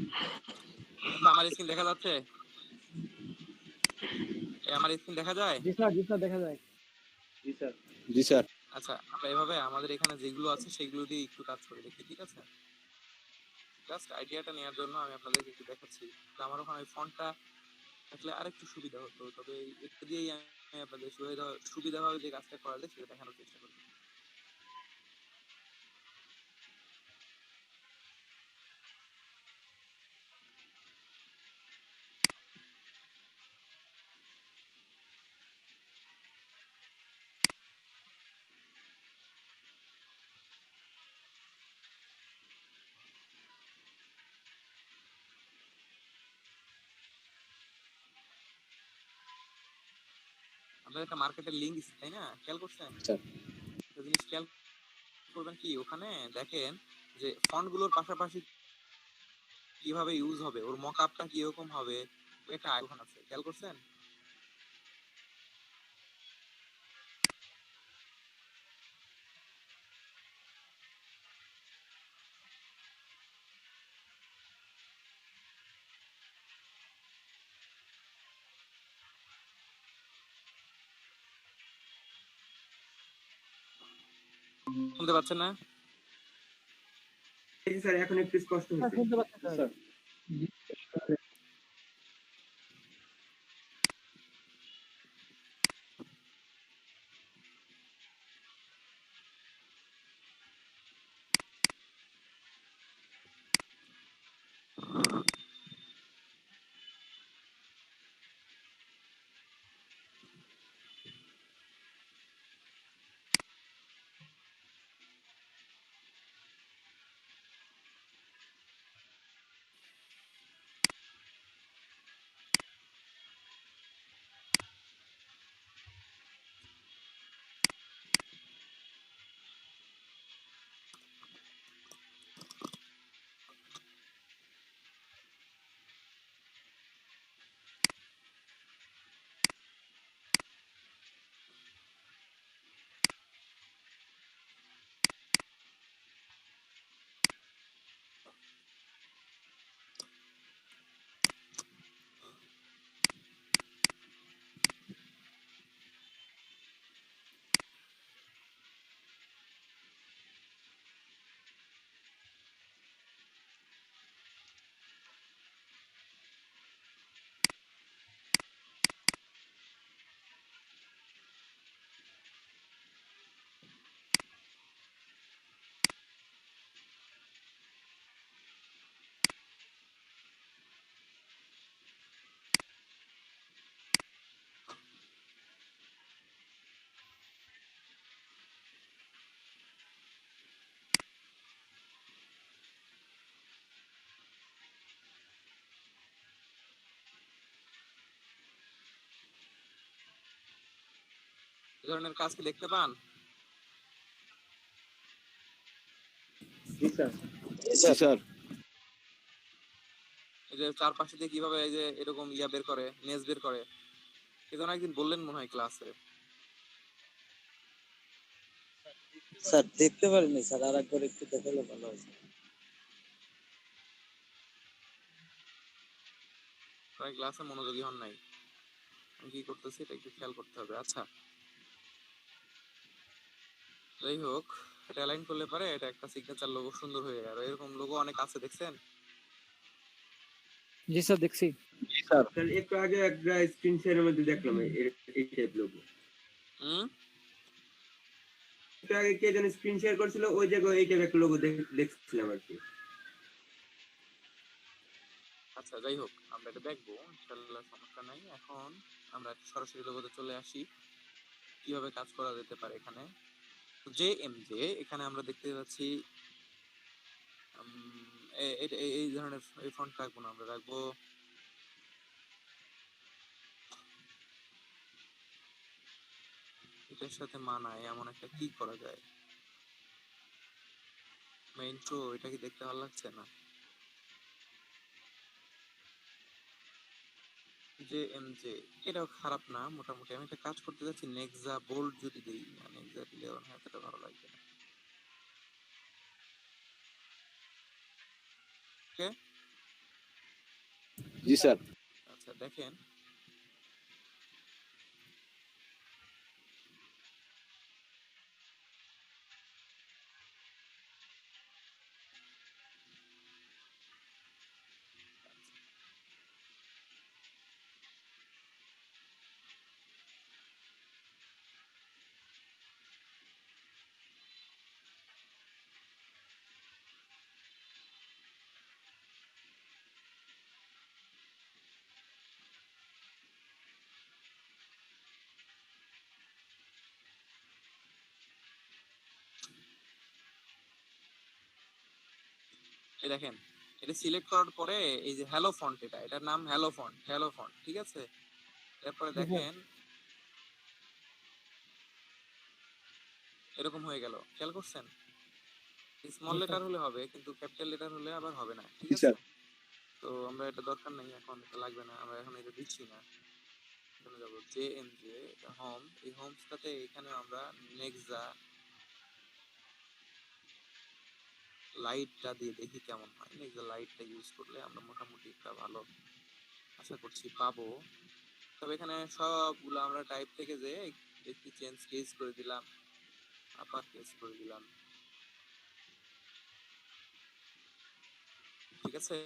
আচ্ছা, আমার স্ক্রিন দেখা যাচ্ছে? আমার স্ক্রিন দেখা যায়? জি স্যার দেখা যায়। জি স্যার। জি স্যার। আচ্ছা, আমরা এভাবে আমাদের এখানে যেগুলো আছে সেগুলো দিয়ে একটু কাজ করে দেখি, ঠিক আছে? জাস্ট আইডিয়াটা নেওয়ার জন্য আমি আপনাদেরকে একটু দেখাচ্ছি। তো আমার ওখানে ফন্টটা থাকলে আরেকটু সুবিধা হতো, তবে এটা দিয়েই আমি আপনাদের সুবিধাভাবে যে কাজটা করা যায় সেটা দেখানোর চেষ্টা করি। আপনাদের একটা মার্কেটের লিঙ্ক দিচ্ছে, তাই না? খেয়াল করছেন? স্যার। একটা জিনিস খেয়াল করবেন কি, ওখানে দেখেন যে ফন্ট গুলোর পাশাপাশি কিভাবে ইউজ হবে, ওর মকআপটা কিরকম হবে, একটা আইকন আছে, খেয়াল করছেন? শুনতে পাচ্ছেন না? স্যার এখন একটু স্পষ্ট স্যার হচ্ছে। শুনতে পাচ্ছেন স্যার? এই ধরনের কাজ কি দেখতে পান? জি স্যার। জি স্যার। এই যে চারপাশে দিয়ে কিভাবে এই যে এরকম ইয়া বের করে, নেজ বের করে, এই জন্য একদিন বললেন মনে হয় ক্লাসে। স্যার দেখতে পারিনি স্যার, আর একবার একটু দেখালে ভালো হয় স্যার। প্রায় ক্লাসে মনোযোগী হন নাই। আমি কি করতেছি এটা একটু খেয়াল করতে হবে। আচ্ছা, যাই হোক, এটা অ্যালাইন করলে পারে এটা একটা সিগনেচার লোগো সুন্দর হয়ে গেল। এরকম লোগো অনেক আছে, দেখছেন? জি স্যার দেখছি। জি স্যার। স্যার একটু আগে একটা স্ক্রিন শেয়ারের মধ্যে দেখলাম এই টাইপ লোগো। একটু আগে কে যেন স্ক্রিন শেয়ার করছিল, ওই জায়গায় এই টাইপ একটা লোগো দেখছিলাম আর কি। আচ্ছা, যাই হোক, আমরা এটা দেখবো ইনশাআল্লাহ, সমস্যা নাই। এখন আমরা সরাসরি লোগোতে চলে আসি, কিভাবে কাজ করা যেতে পারে এখানে। জে এম জে, এখানে আমরা দেখতে পাচ্ছি এই ধরনের এই ফন্ট রাখবো না, আমরা রাখবো এটার সাথে মানায় এমন একটা কি করা যায়। মেইন টু, এটা কি দেখতে ভালো লাগছে না? জে এম জে, এটাও খারাপ না মোটামুটি। আমি একটা কাজ করতে যাচ্ছি, নেক্সা বোল্ড যদি দিই, নেক্সা দিলে এতটা ভালো লাগবে না। ওকে, জি স্যার। আচ্ছা দেখেন, এই দেখেন এটা সিলেক্ট করার পরে এই যে হ্যালো ফন্ট, এটার নাম হ্যালো ফন্ট, হ্যালো ফন্ট, ঠিক আছে। এরপরে জি স্যার। দেখেন এরকম হয়ে গেল, খেয়াল করছেন? স্মল জি স্যার। লেটার হলে হবে, কিন্তু ক্যাপিটাল লেটার হলে আবার হবে না, ঠিক জি আছে। স্যার। তো আমরা এটা দরকার নেই, এখন এটা লাগবে না, আমরা এখন এটা দিচ্ছি না। এখানে যাবো জে এন জে, এটা হোম, এই হোমসটাতে এখানে আমরা নেক্সা লাইটটা দিয়ে দেখি কেমন হয়। নেক্সা লাইটটা ইউজ করলে আমরা মোটামুটি একটা ভালো আশা করছি পাবো। তবে এখানে সবগুলো আমরা টাইপ থেকে যে একটু চেঞ্জ কেস করে দিলাম, আপার কেস করে দিলাম, ঠিক আছে।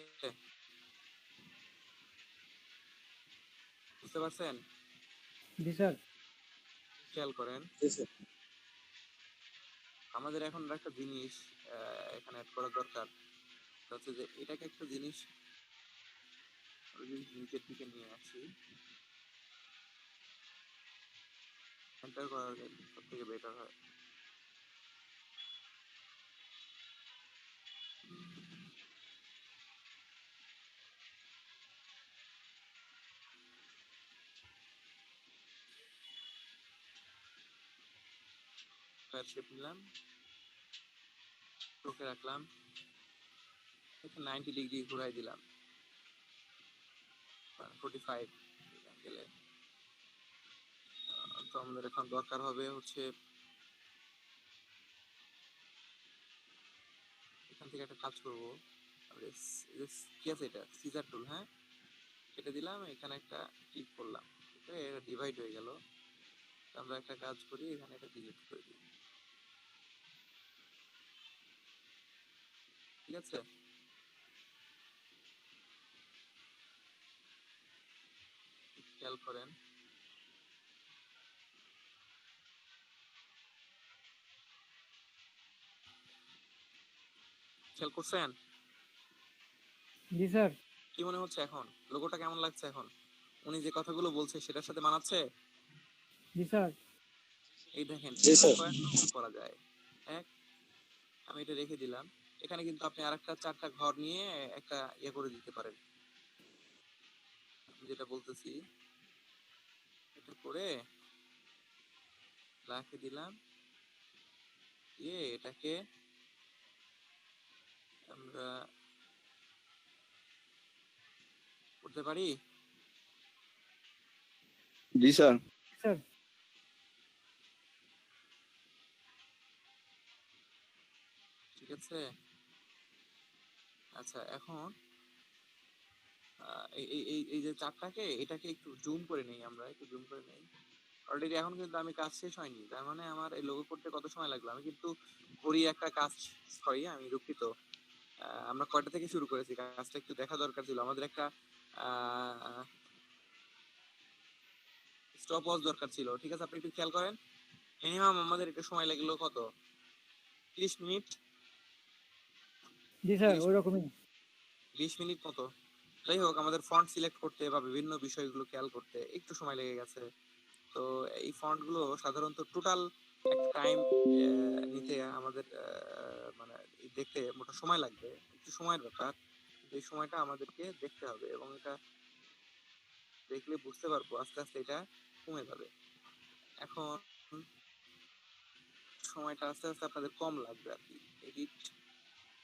বুঝতে পারছেন? জি স্যার। খেয়াল করেন জি স্যার। আমাদের এখন একটা জিনিস এখানে অ্যাড করা দরকার, সেটা হচ্ছে যে এটাকে একটা জিনিস আমরা যদি নিচের দিকে নিয়ে আসি, এন্টার করা সব থেকে বেটার হয়। স্কয়ার শেপ নিলাম, স্ট্রোকে রাখলাম, এটা 90 ডিগ্রি ঘুরাই দিলাম, 45 অ্যাঙ্গেলে। তো আমাদের এখন দরকার হবে হচ্ছে এখান থেকে একটা কাজ করবো। কি আছে এটা, সিজার টুল, হ্যাঁ কেটে দিলাম, এখানে একটা ক্লিক করলাম, এটা ডিভাইড হয়ে গেল। আমরা একটা কাজ করি, এখানে এটা ডিলিট করে দিই, ঠিক আছে। খেয়াল করেন খেয়াল করছেন জি স্যার। কি মনে হচ্ছে এখন লোগোটা কেমন লাগছে? এখন উনি যে কথাগুলো বলছে সেটার সাথে মানাচ্ছে? জি স্যার। এই দেখেন জি এভাবে স্যার। কয়েক রকম করা যায়। এক, আমি এটা রেখে দিলাম, এখানে কিন্তু আপনি আরেকটা 4টা ঘর নিয়ে একটা ইয়ে করে দিতে পারেন। আমি যেটা বলতেছি এটা করে রেখে দিলাম, এটাকে আমরা করতে পারি। জি স্যার। স্যার। ঠিক আছে। আচ্ছা এখন এই যে 4টাকে এটাকে একটু জুম করে নেই, আমরা একটু জুম করে নেই। অলরেডি এখন কিন্তু আমি কাজ শেষ হয়নি, তার মানে আমার এই লোগো করতে কত সময় লাগলো। আমি কিন্তু ঘড়ি একটা কাজ, সরি আমি দুঃখিত, আমরা কয়টা থেকে শুরু করেছি কাজটা একটু দেখা দরকার ছিল। আমাদের একটা স্টপ ওয়াচ দরকার ছিল, ঠিক আছে। আপনি একটু খেয়াল করেন মিনিমাম আমাদের একটু সময় লাগলো কত, 30 মিনিট, জি স্যার 30 ওইরকমই। 20 মিনিট মতো। যাই হোক আমাদের ফন্ট সিলেক্ট করতে বা বিভিন্ন বিষয়গুলো খেয়াল করতে একটু সময় লেগে গেছে। তো এই ফন্ট গুলো সাধারণত টোটাল একটা টাইম নিতে আমাদের মানে দেখতে মোটা সময় লাগবে, একটু সময়ের ব্যাপার। এই সময়টা আমাদেরকে দেখতে হবে এবং এটা দেখলে বুঝতে পারবো আস্তে আস্তে এটা কমে যাবে। এখন সময়টা আস্তে আস্তে আপনাদের কম লাগবে আর কি। এডিট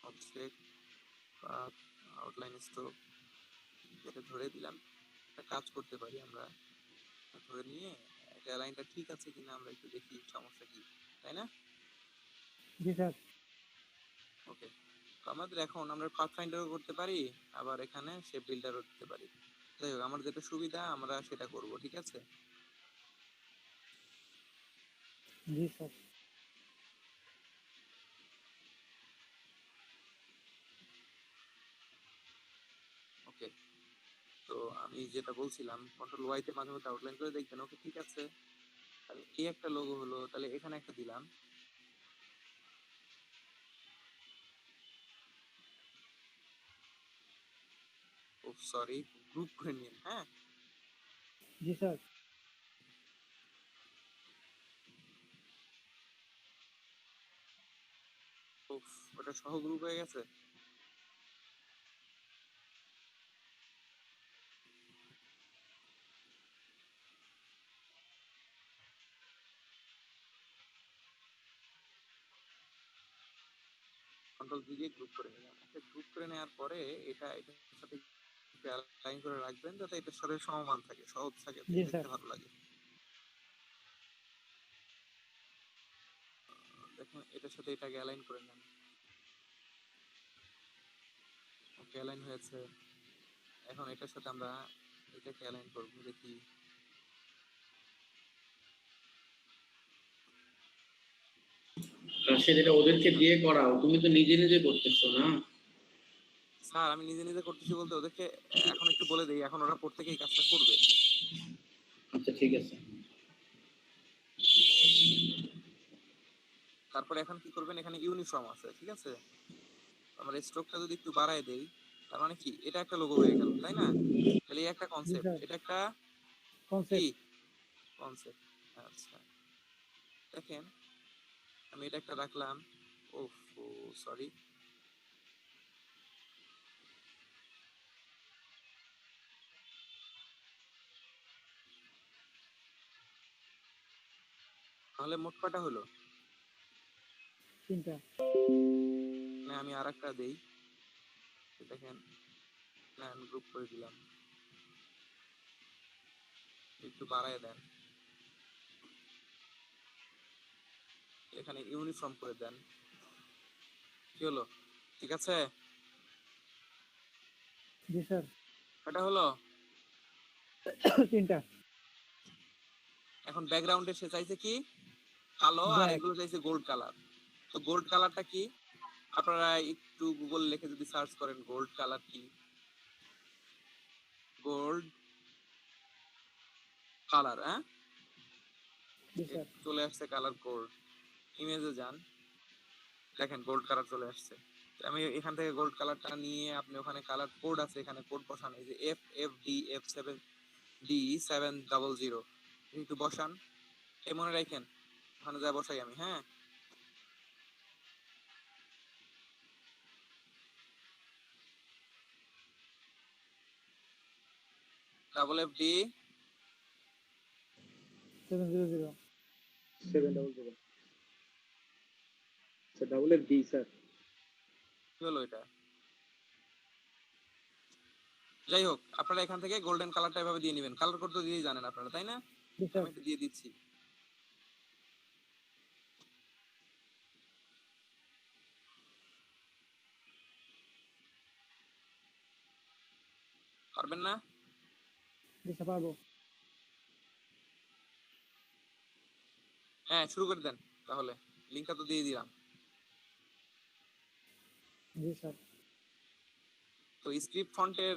অবজেক্ট বা আউটলাইন স্ট্রোক এটা ধরে দিলাম, একটা কাজ করতে পারি আমরা, ধরে নিয়ে এটা লাইনটা ঠিক আছে কিনা আমরা একটু দেখি সমস্যা কি, তাই না? জি স্যার। ওকে, আমাদের এখন আমরা পাথ ফাইন্ডারও করতে পারি, আবার এখানে শেপ বিল্ডারও দিতে পারি। যাই হোক, আমার যেটা সুবিধা আমরা সেটা করব, ঠিক আছে? জি স্যার। ওকে, তো আমি যেটা বলছিলাম, কন্ট্রোল ওয়াই তে মাঝে মধ্যে আউটলাইন করে দেখবেন। ওকে, ঠিক আছে। তাহলে এই একটা লোগো হলো, তাহলে এখানে একটা দিলাম। ও সরি, গ্রুপ করে নিন, হ্যাঁ। জি স্যার। উফ, ওটা সহ গ্রুপ হয়ে গেছে। কন্ট্রোল ভি দিয়ে গ্রুপ করে নিলাম। ওকে, গ্রুপ করে নেওয়ার পরে এটার সাথে অ্যালাইন করে রাখবেন যাতে এটার সাথে সমমান থাকে, সহজ থাকে, জি দেখতে স্যার। ভালো লাগে। দেখুন, এটার সাথে এটাকে অ্যালাইন করে নেন। ওকে, অ্যালাইন হয়েছে। এখন এটার সাথে আমরা এটাকে অ্যালাইন করব, দেখি। রাশেদ, এটা ওদেরকে দিয়ে করাও, তুমি তো নিজে নিজে করতেছো না। স্যার, আমি নিজে নিজে করতেছি বলতে ওদেরকে এখন একটু বলে দেই, এখন ওরা প্রত্যেকে এই কাজটা করবে। আচ্ছা, ঠিক আছে। তারপরে এখন কি করবেন, এখানে ইউনিফর্ম আছে, ঠিক আছে? আমরা স্ট্রোকটা যদি একটু বাড়ায় দেই, তার মানে কি, এটা একটা লোগো হয়ে গেল, তাই না? তাহলে এই একটা জি কনসেপ্ট, স্যার। এটা একটা কি কনসেপ্ট। কনসেপ্ট। আচ্ছা, দেখেন, আমি এটা একটা রাখলাম। ওফ, সরি। তাহলে মোট কটা হলো? 3টা। আমি আর একটা দেই, দেখেন, গ্রুপ করে দিলাম, একটু বাড়ায় দেন। এখানে ইউনিফর্ম করে দেন। কি হলো? ঠিক আছে? জি স্যার। এটা হলো। 3টা। এখন ব্যাকগ্রাউন্ডে সে চাইছে কি কালো, আর ব্ল্যাক। এগুলো চাইছে গোল্ড কালার। তো গোল্ড কালারটা কি? আপনারা একটু গুগল লিখে যদি সার্চ করেন গোল্ড কালার কি, গোল্ড কালার, হ্যাঁ, জি স্যার। চলে আসছে কালার গোল্ড। ইমেজে যান, দেখেন গোল্ড কালার চলে আসছে। আমি এখান থেকে গোল্ড কালারটা নিয়ে, আপনি ওখানে কালার কোড আছে, এখানে কোড বসান, এই যে FFDF7D700 একটু বসান। এই মনে রাখেন, ওখানে যা বসাই আমি, হ্যাঁ। FFD 700। 700। আচ্ছা, ডাবল এফ ডি স্যার। কি হলো এটা? যাই হোক, আপনারা এখান থেকে গোল্ডেন কালারটা এভাবে দিয়ে নেবেন। কালার কোড তো দিয়েই জানেন আপনারা, তাই না? জি স্যার। আমি এটা দিয়ে দিচ্ছি। পারবেন না? জি স্যার, পারবো। হ্যাঁ, শুরু করে দেন তাহলে। লিংকটা তো দিয়ে দিলাম। জি স্যার। তো স্ক্রিপ্ট ফন্টের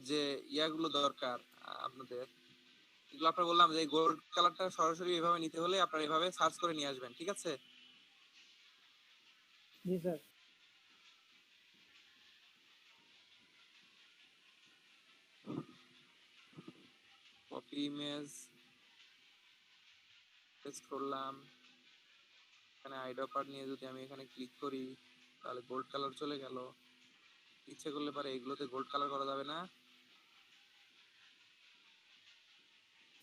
যে ইয়াগুলো দরকার আপনাদের, এগুলো আপনারা বললাম যে গোল্ড কালারটা সরাসরি এভাবে নিতে হলে আপনারা এভাবে সার্চ করে নিয়ে আসবেন, ঠিক আছে? জি স্যার। কপি ইমেজ, পেস্ট করলাম। এখানে আইডপার নিয়ে যদি আমি এখানে ক্লিক করি, তাহলে গোল্ড কালার চলে গেল। ইচ্ছে করলে পারে এগুলোতে গোল্ড কালার করা যাবে না?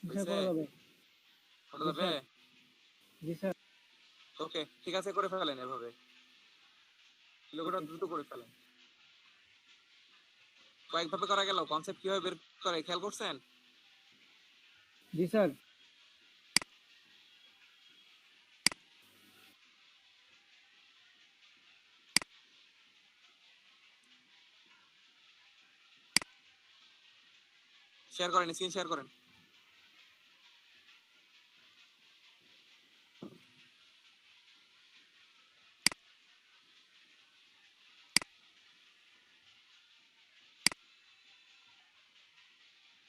জি স্যার, করা যাবে। করা জি যাবে? স্যার। জি স্যার। ওকে, ঠিক আছে, করে ফেলেন এভাবে। লোগোটা দ্রুত করে ফেলেন। কয়েকভাবে করা গেল, কনসেপ্ট কিভাবে বের করে খেয়াল করছেন? জি স্যার। শেয়ার করেন, স্ক্রিন শেয়ার করেন।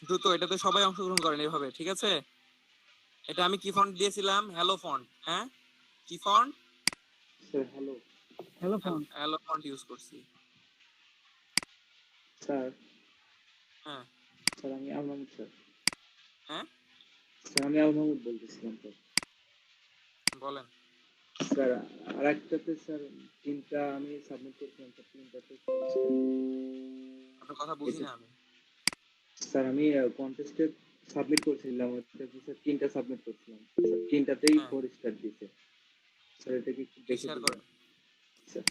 দ্রুত এটাতে সবাই অংশগ্রহণ করেন এভাবে, ঠিক আছে? এটা আমি কি ফন্ট দিয়েছিলাম? হ্যালো ফন্ট, হ্যাঁ কি font? Sir hello. Hello phone. Hello font use করছি। স্যার হ্যাঁ স্যার আমি আল মাহমুদ স্যার। হ্যাঁ স্যার আমি আল মাহমুদ বলতেছিলাম স্যার। বলেন। স্যার আর একটাতে স্যার 3টা আমি সাবমিট করছিলাম স্যার, 3টাতে আপনার কথা বুঝি না আমি। স্যার আমি কন্টেস্টে সাবমিট করছিলাম, ওটাতে স্যার 3টা সাবমিট করছিলাম স্যার, 3টাতেই হ্যাঁ 4 স্টার দিয়েছে স্যার। এটা কি একটু দেখে শেয়ার দিবেন করেন। স্যার?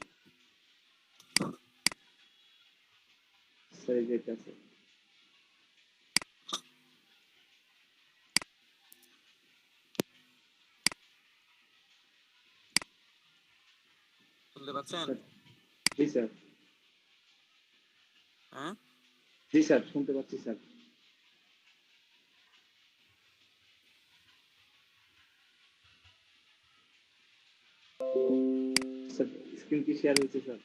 স্যার এই যে এটা স্যার। শুনতে পাচ্ছেন? স্যার জি স্যার। হ্যাঁ জি স্যার শুনতে পাচ্ছি স্যার। স্যার স্ক্রিন কি শেয়ার হয়েছে স্যার?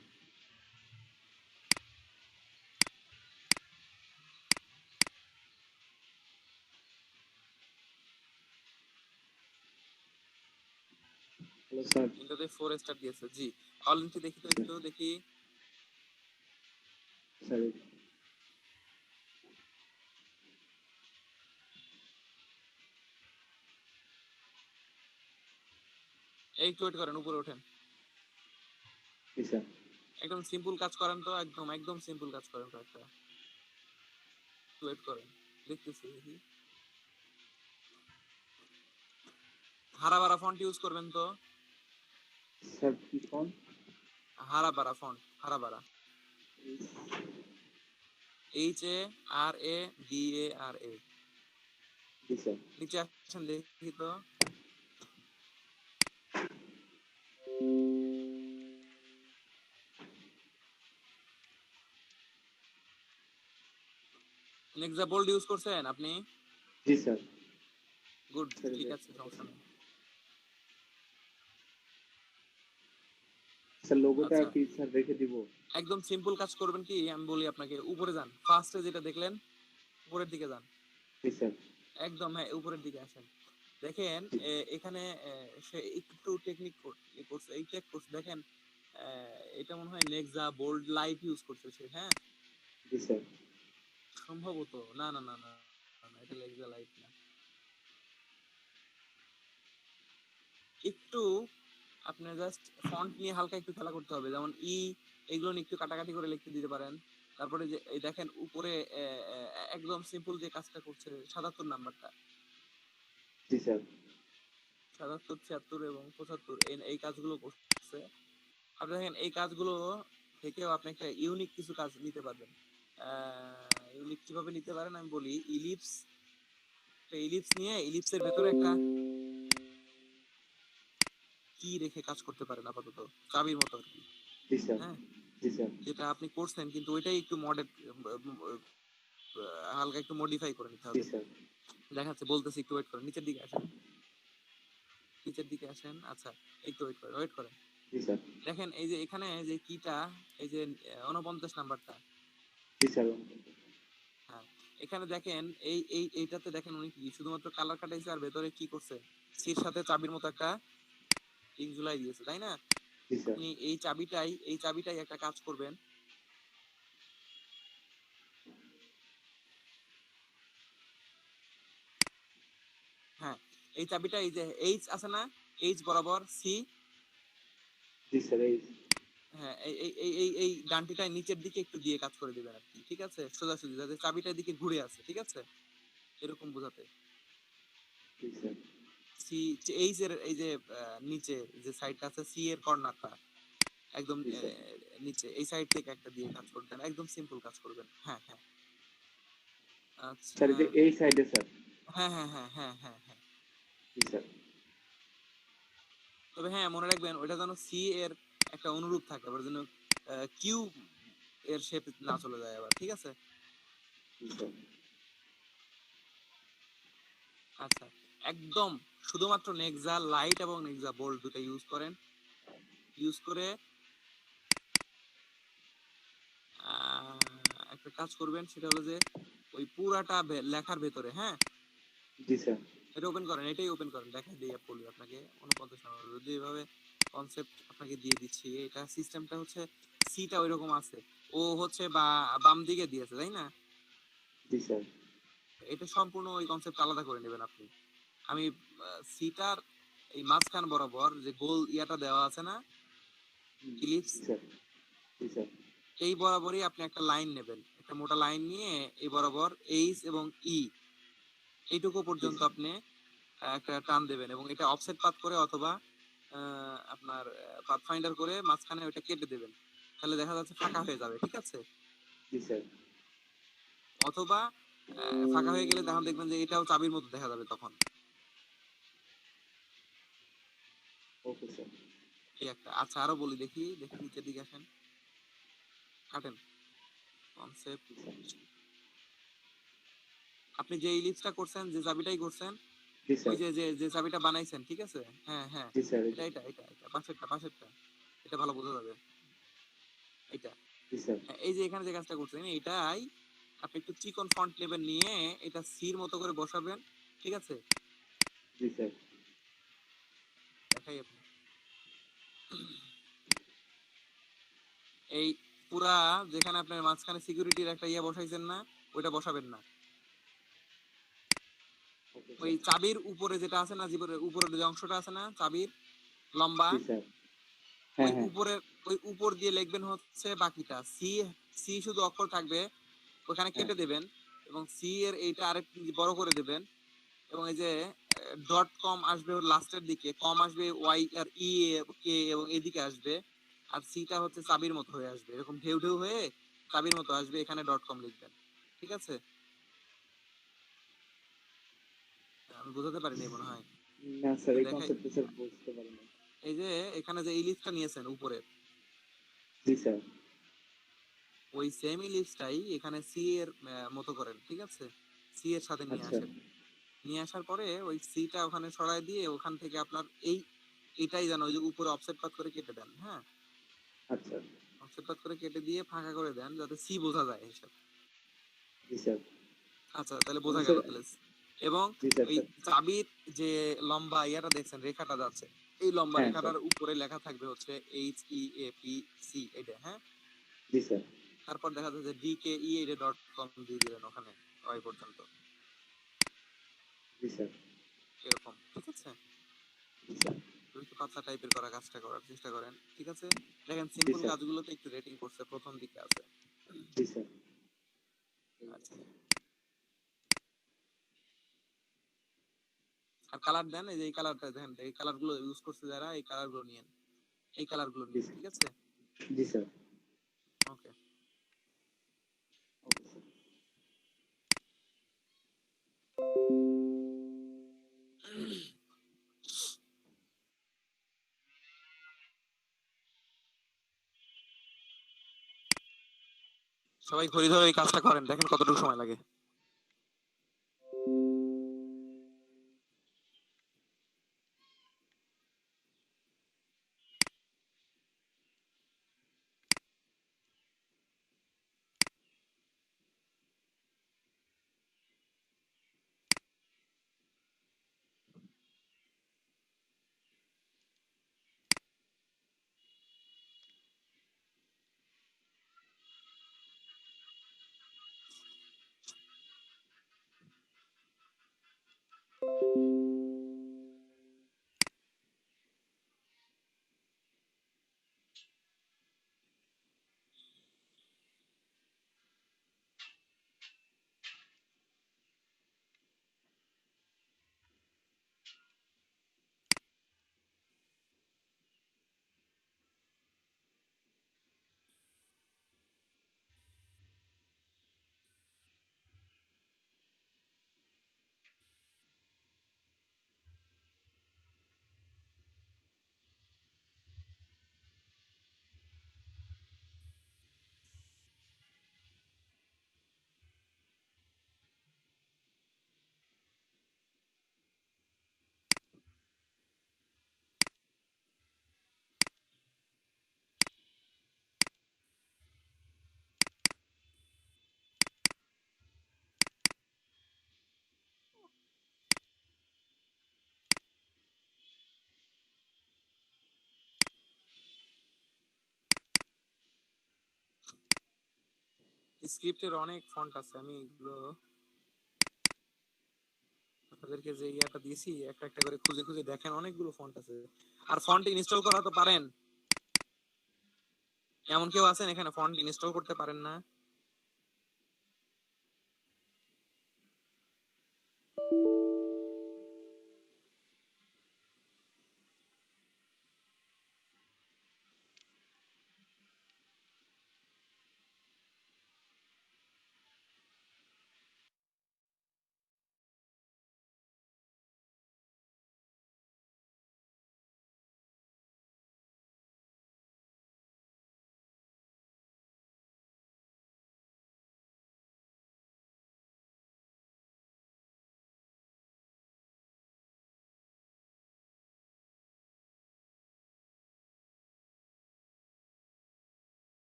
Hello sir. ইন্টারতে 4 স্টার দিয়েছে, জি। অল এন্ট্রি দেখি তো, একটু দেখি। স্যার এই একটু ওয়েট করেন, উপরে ওঠেন। জি স্যার। একদম সিম্পল কাজ করেন তো, একদম একদম সিম্পল কাজ করেন কয়েকটা। একটু ওয়েট করেন, দেখতেছি দেখি। হারাবারা ফন্ট ইউজ করবেন তো। স্যার কি phone? Harabara font, Harabara, HARABARA। জি স্যার। নিচে আসেন দেখি তো। নেক্সা বোল্ড ইউজ করছেন আপনি? জি স্যার। গুড, স্যার ঠিক আছে, সমস্যা নেই। স্যার লোগোটা আচ্ছা, কি স্যার রেখে দিব? একদম সিম্পল কাজ করবেন কি আমি বলি আপনাকে, উপরে যান, ফার্স্টে যেটা দেখলেন উপরের দিকে যান। জি স্যার। একদম হ্যাঁ, উপরের দিকে আসেন। দেখেন এখানে সে একটু টেকনিক করছে, এই টেক করছে দেখেন। এটা মনে হয় নেক্সা বোল্ড লাইট ইউজ করছে সে, হ্যাঁ জি স্যার। সম্ভবত। না না না না না, না, এটা নেক্সা লাইট না। একটু আপনার জাস্ট ফন্ট নিয়ে হালকা একটু খেলা করতে হবে, যেমন এগুলো নিয়ে একটু কাটাকাটি করে লিখতে দিতে পারেন। তারপরে যে এই দেখেন উপরে একদম সিম্পল যে কাজটা করছে 77 নাম্বারটা, জি স্যার। 77, 76 এবং 75, এই কাজগুলো করছে। আপনি দেখেন এই কাজগুলো থেকেও আপনি একটা ইউনিক কিছু কাজ নিতে পারবেন। ইউনিক কিভাবে নিতে পারেন আমি বলি। ইলিপস নিয়ে ইলিপসের ভেতরে একটা কি রেখে কাজ করতে পারেন আপাতত, চাবির মতো আর কি, জি স্যার। হ্যাঁ জি স্যার। যেটা আপনি করছেন, কিন্তু ওইটাই একটু হালকা একটু মডিফাই করে নিতে জি হবে। স্যার। দেখাচ্ছে, বলতেছি, একটু ওয়েট করেন, নিচের দিকে আসেন, নিচের দিকে আসেন। আচ্ছা, একটু ওয়েট করেন, ওয়েট করেন। জি স্যার। দেখেন এই যে এখানে যে কিটা, এই যে 49 নাম্বারটা, জি স্যার। হ্যাঁ এখানে দেখেন এইটাতে দেখেন উনি কি শুধুমাত্র কালার কাটাইছে, আর ভেতরে কি করছে, সির সাথে চাবির মতো একটা রিং ঝুলাই দিয়েছে, তাই না? জি স্যার। আপনি এই চাবিটাই একটা কাজ করবেন। হ্যাঁ, এই চাবিটা এই যে এইচ আছে না, এইচ বরাবর সি, জি স্যার। এই হ্যাঁ এই ডান্টিটা নিচের দিকে একটু দিয়ে কাজ করে দিবেন আর কি, ঠিক আছে? সোজাসুজি যাতে চাবিটার দিকে ঘুরে আছে, ঠিক আছে? এরকম বোঝাতে। জি স্যার। সি, এইচ এর এই যে নিচে যে সাইডটা আছে, সি এর কর্নারটা একদম জি স্যার। নিচে এই সাইড থেকে একটা দিয়ে কাজ করবেন, একদম সিম্পল কাজ করবেন। হ্যাঁ হ্যাঁ, স্যার আচ্ছা, এই যে এই সাইডে স্যার। হ্যাঁ হ্যাঁ হ্যাঁ হ্যাঁ হ্যাঁ হ্যাঁ। জি স্যার। তবে হ্যাঁ, মনে রাখবেন ওইটা যেন সি এর একটা অনুরূপ থাকে, আবার যেন কিউ এর শেপ না চলে যায় আবার, ঠিক আছে? জি স্যার। আচ্ছা, একদম শুধুমাত্র নেক্সা লাইট এবং নেক্সা বোল্ড দুটো ইউজ করেন। ইউজ করে একটা কাজ করবেন, সেটা হলো যে ওই পুরাটা লেখার ভেতরে, হ্যাঁ, জি স্যার। এটা ওপেন করেন, এটাই ওপেন করেন, দেখাই দিই বলি আপনাকে 49 নম্বর যদি এভাবে কনসেপ্ট আপনাকে দিয়ে দিচ্ছি। এটা সিস্টেমটা হচ্ছে সিটা ওইরকম আছে, ও হচ্ছে বা বাম দিকে দিয়েছে, তাই না? জি স্যার। এটা সম্পূর্ণ ওই কনসেপ্ট আলাদা করে নেবেন আপনি। আমি সিটার এই মাঝখান বরাবর যে গোল ইয়াটা দেওয়া আছে না, ইলিপস, জি স্যার। জি স্যার। এই বরাবরই আপনি একটা লাইন নেবেন, একটা মোটা লাইন নিয়ে এই বরাবর এইচ এবং ই এইটুকু পর্যন্ত আপনি একটা টান দেবেন এবং এটা অফসেট পাথ করে অথবা আপনার পাথ ফাইন্ডার করে মাঝখানে ওইটা কেটে দেবেন, তাহলে দেখা যাচ্ছে ফাঁকা হয়ে যাবে, ঠিক আছে? জি স্যার। অথবা ফাঁকা হয়ে গেলে তখন দেখবেন যে এটাও চাবির মতো দেখা যাবে তখন। Okay sir. এই একটা। আচ্ছা, আরো বলি, দেখি দেখি নিচের দিকে আসেন, কাটেন কনসেপ্ট। আপনি যে ইলিপসটা করছেন, যে চাবিটাই করছেন, জি ওই স্যার। যে যে যে চাবিটা বানাইছেন, ঠিক আছে? হ্যাঁ হ্যাঁ, জি স্যার। এটা এটা এটা এটা পাশেরটা পাশেরটা, এটা ভালো বোঝা যাবে, এটা। জি স্যার। হ্যাঁ, এই যে এখানে যে কাজটা করছেন এটাই আপনি একটু চিকন ফন্ট নেবেন, নিয়ে এটা সির মতো করে বসাবেন, ঠিক আছে? জি স্যার। দেখাই আপনি এই পুরা যেখানে আপনার মাঝখানে সিকিউরিটির একটা ইয়া বসাইছেন না, ওইটা বসাবেন না। ওই চাবির উপরে যেটা আছে না, জীবনের উপরের যে অংশটা আছে না চাবির লম্বা, জি স্যার। ওই হ্যাঁ হ্যাঁ। উপরের ওই উপর দিয়ে লিখবেন হচ্ছে বাকিটা সি। সি শুধু অক্ষর থাকবে, ওখানে হ্যাঁ। কেটে দেবেন এবং সি এর এইটা আরেক বড় করে দেবেন এবং এই যে ডট কম আসবে ওর লাস্টের দিকে, কম আসবে ওয়াই আর ই কে এবং এদিকে আসবে, আর সিটা হচ্ছে চাবির মতো হয়ে আসবে, এরকম ঢেউ ঢেউ হয়ে চাবির মতো আসবে, এখানে ডট কম লিখবেন, ঠিক আছে? আমি বোঝাতে পারিনি মনে হয়। না স্যার, এই দেখাই, কনসেপ্টটা স্যার বুঝতে পারিনি। এই যে এখানে যে ইলিপসটা নিয়েছেন উপরে, জি স্যার। ওই সেম ইলিপসটাই এখানে সি এর মতো করেন, ঠিক আছে? সি এর সাথে নিয়ে আচ্ছা। আসেন, নিয়ে আসার পরে ওই সিটা ওখানে সরাই দিয়ে ওখান থেকে আপনার এই এটাই যেন ওই যে উপরে অফসেট পাত করে কেটে দেন, হ্যাঁ, আচ্ছা। অফসেট পাত করে কেটে দিয়ে ফাঁকা করে দেন যাতে সি বোঝা যায় হিসাব। জি স্যার। আচ্ছা, তাহলে এবং বোঝা গেল স্যার। তাহলে। এবং জি স্যার ওই স্যার। চাবির যে লম্বা ইয়াটা দেখছেন, রেখাটা যাচ্ছে, এই লম্বা হ্যাঁ স্যার। রেখাটার উপরে লেখা থাকবে হচ্ছে H E A P C, এটা, হ্যাঁ। জি স্যার। তারপর দেখা যাচ্ছে ডি কে ই এটা ডট কম দিয়ে দিলেন ওখানে ওই পর্যন্ত, জি স্যার। এরকম, ঠিক আছে? জি স্যার। একটু পাতলা টাইপের করা কাজটা করার চেষ্টা করেন, ঠিক আছে? দেখেন জি সিম্পল স্যার। কাজগুলোতে একটু রেটিং করছে, প্রথম দিকে আছে। জি স্যার। আচ্ছা, আর কালার দেন, এই যে এই কালারটা দেখেন, এই কালার গুলো ইউজ করছে যারা, এই কালার গুলো নিয়েন, এই কালার গুলো জি নিয়েন, স্যার। ঠিক আছে? জি স্যার। ওকে। Okay sir. সবাই ঘড়ি ধরে এই কাজটা করেন, দেখেন কতটুকু সময় লাগে। স্ক্রিপ্টের অনেক ফন্ট আছে, আমি এগুলো আপনাদেরকে যে ইয়াটা দিয়েছি একটা একটা করে খুঁজে খুঁজে দেখেন, অনেকগুলো ফন্ট আছে। আর ফন্ট ইনস্টল করা তো পারেন? এমন কেউ আছেন এখানে ফন্ট ইনস্টল করতে পারেন না?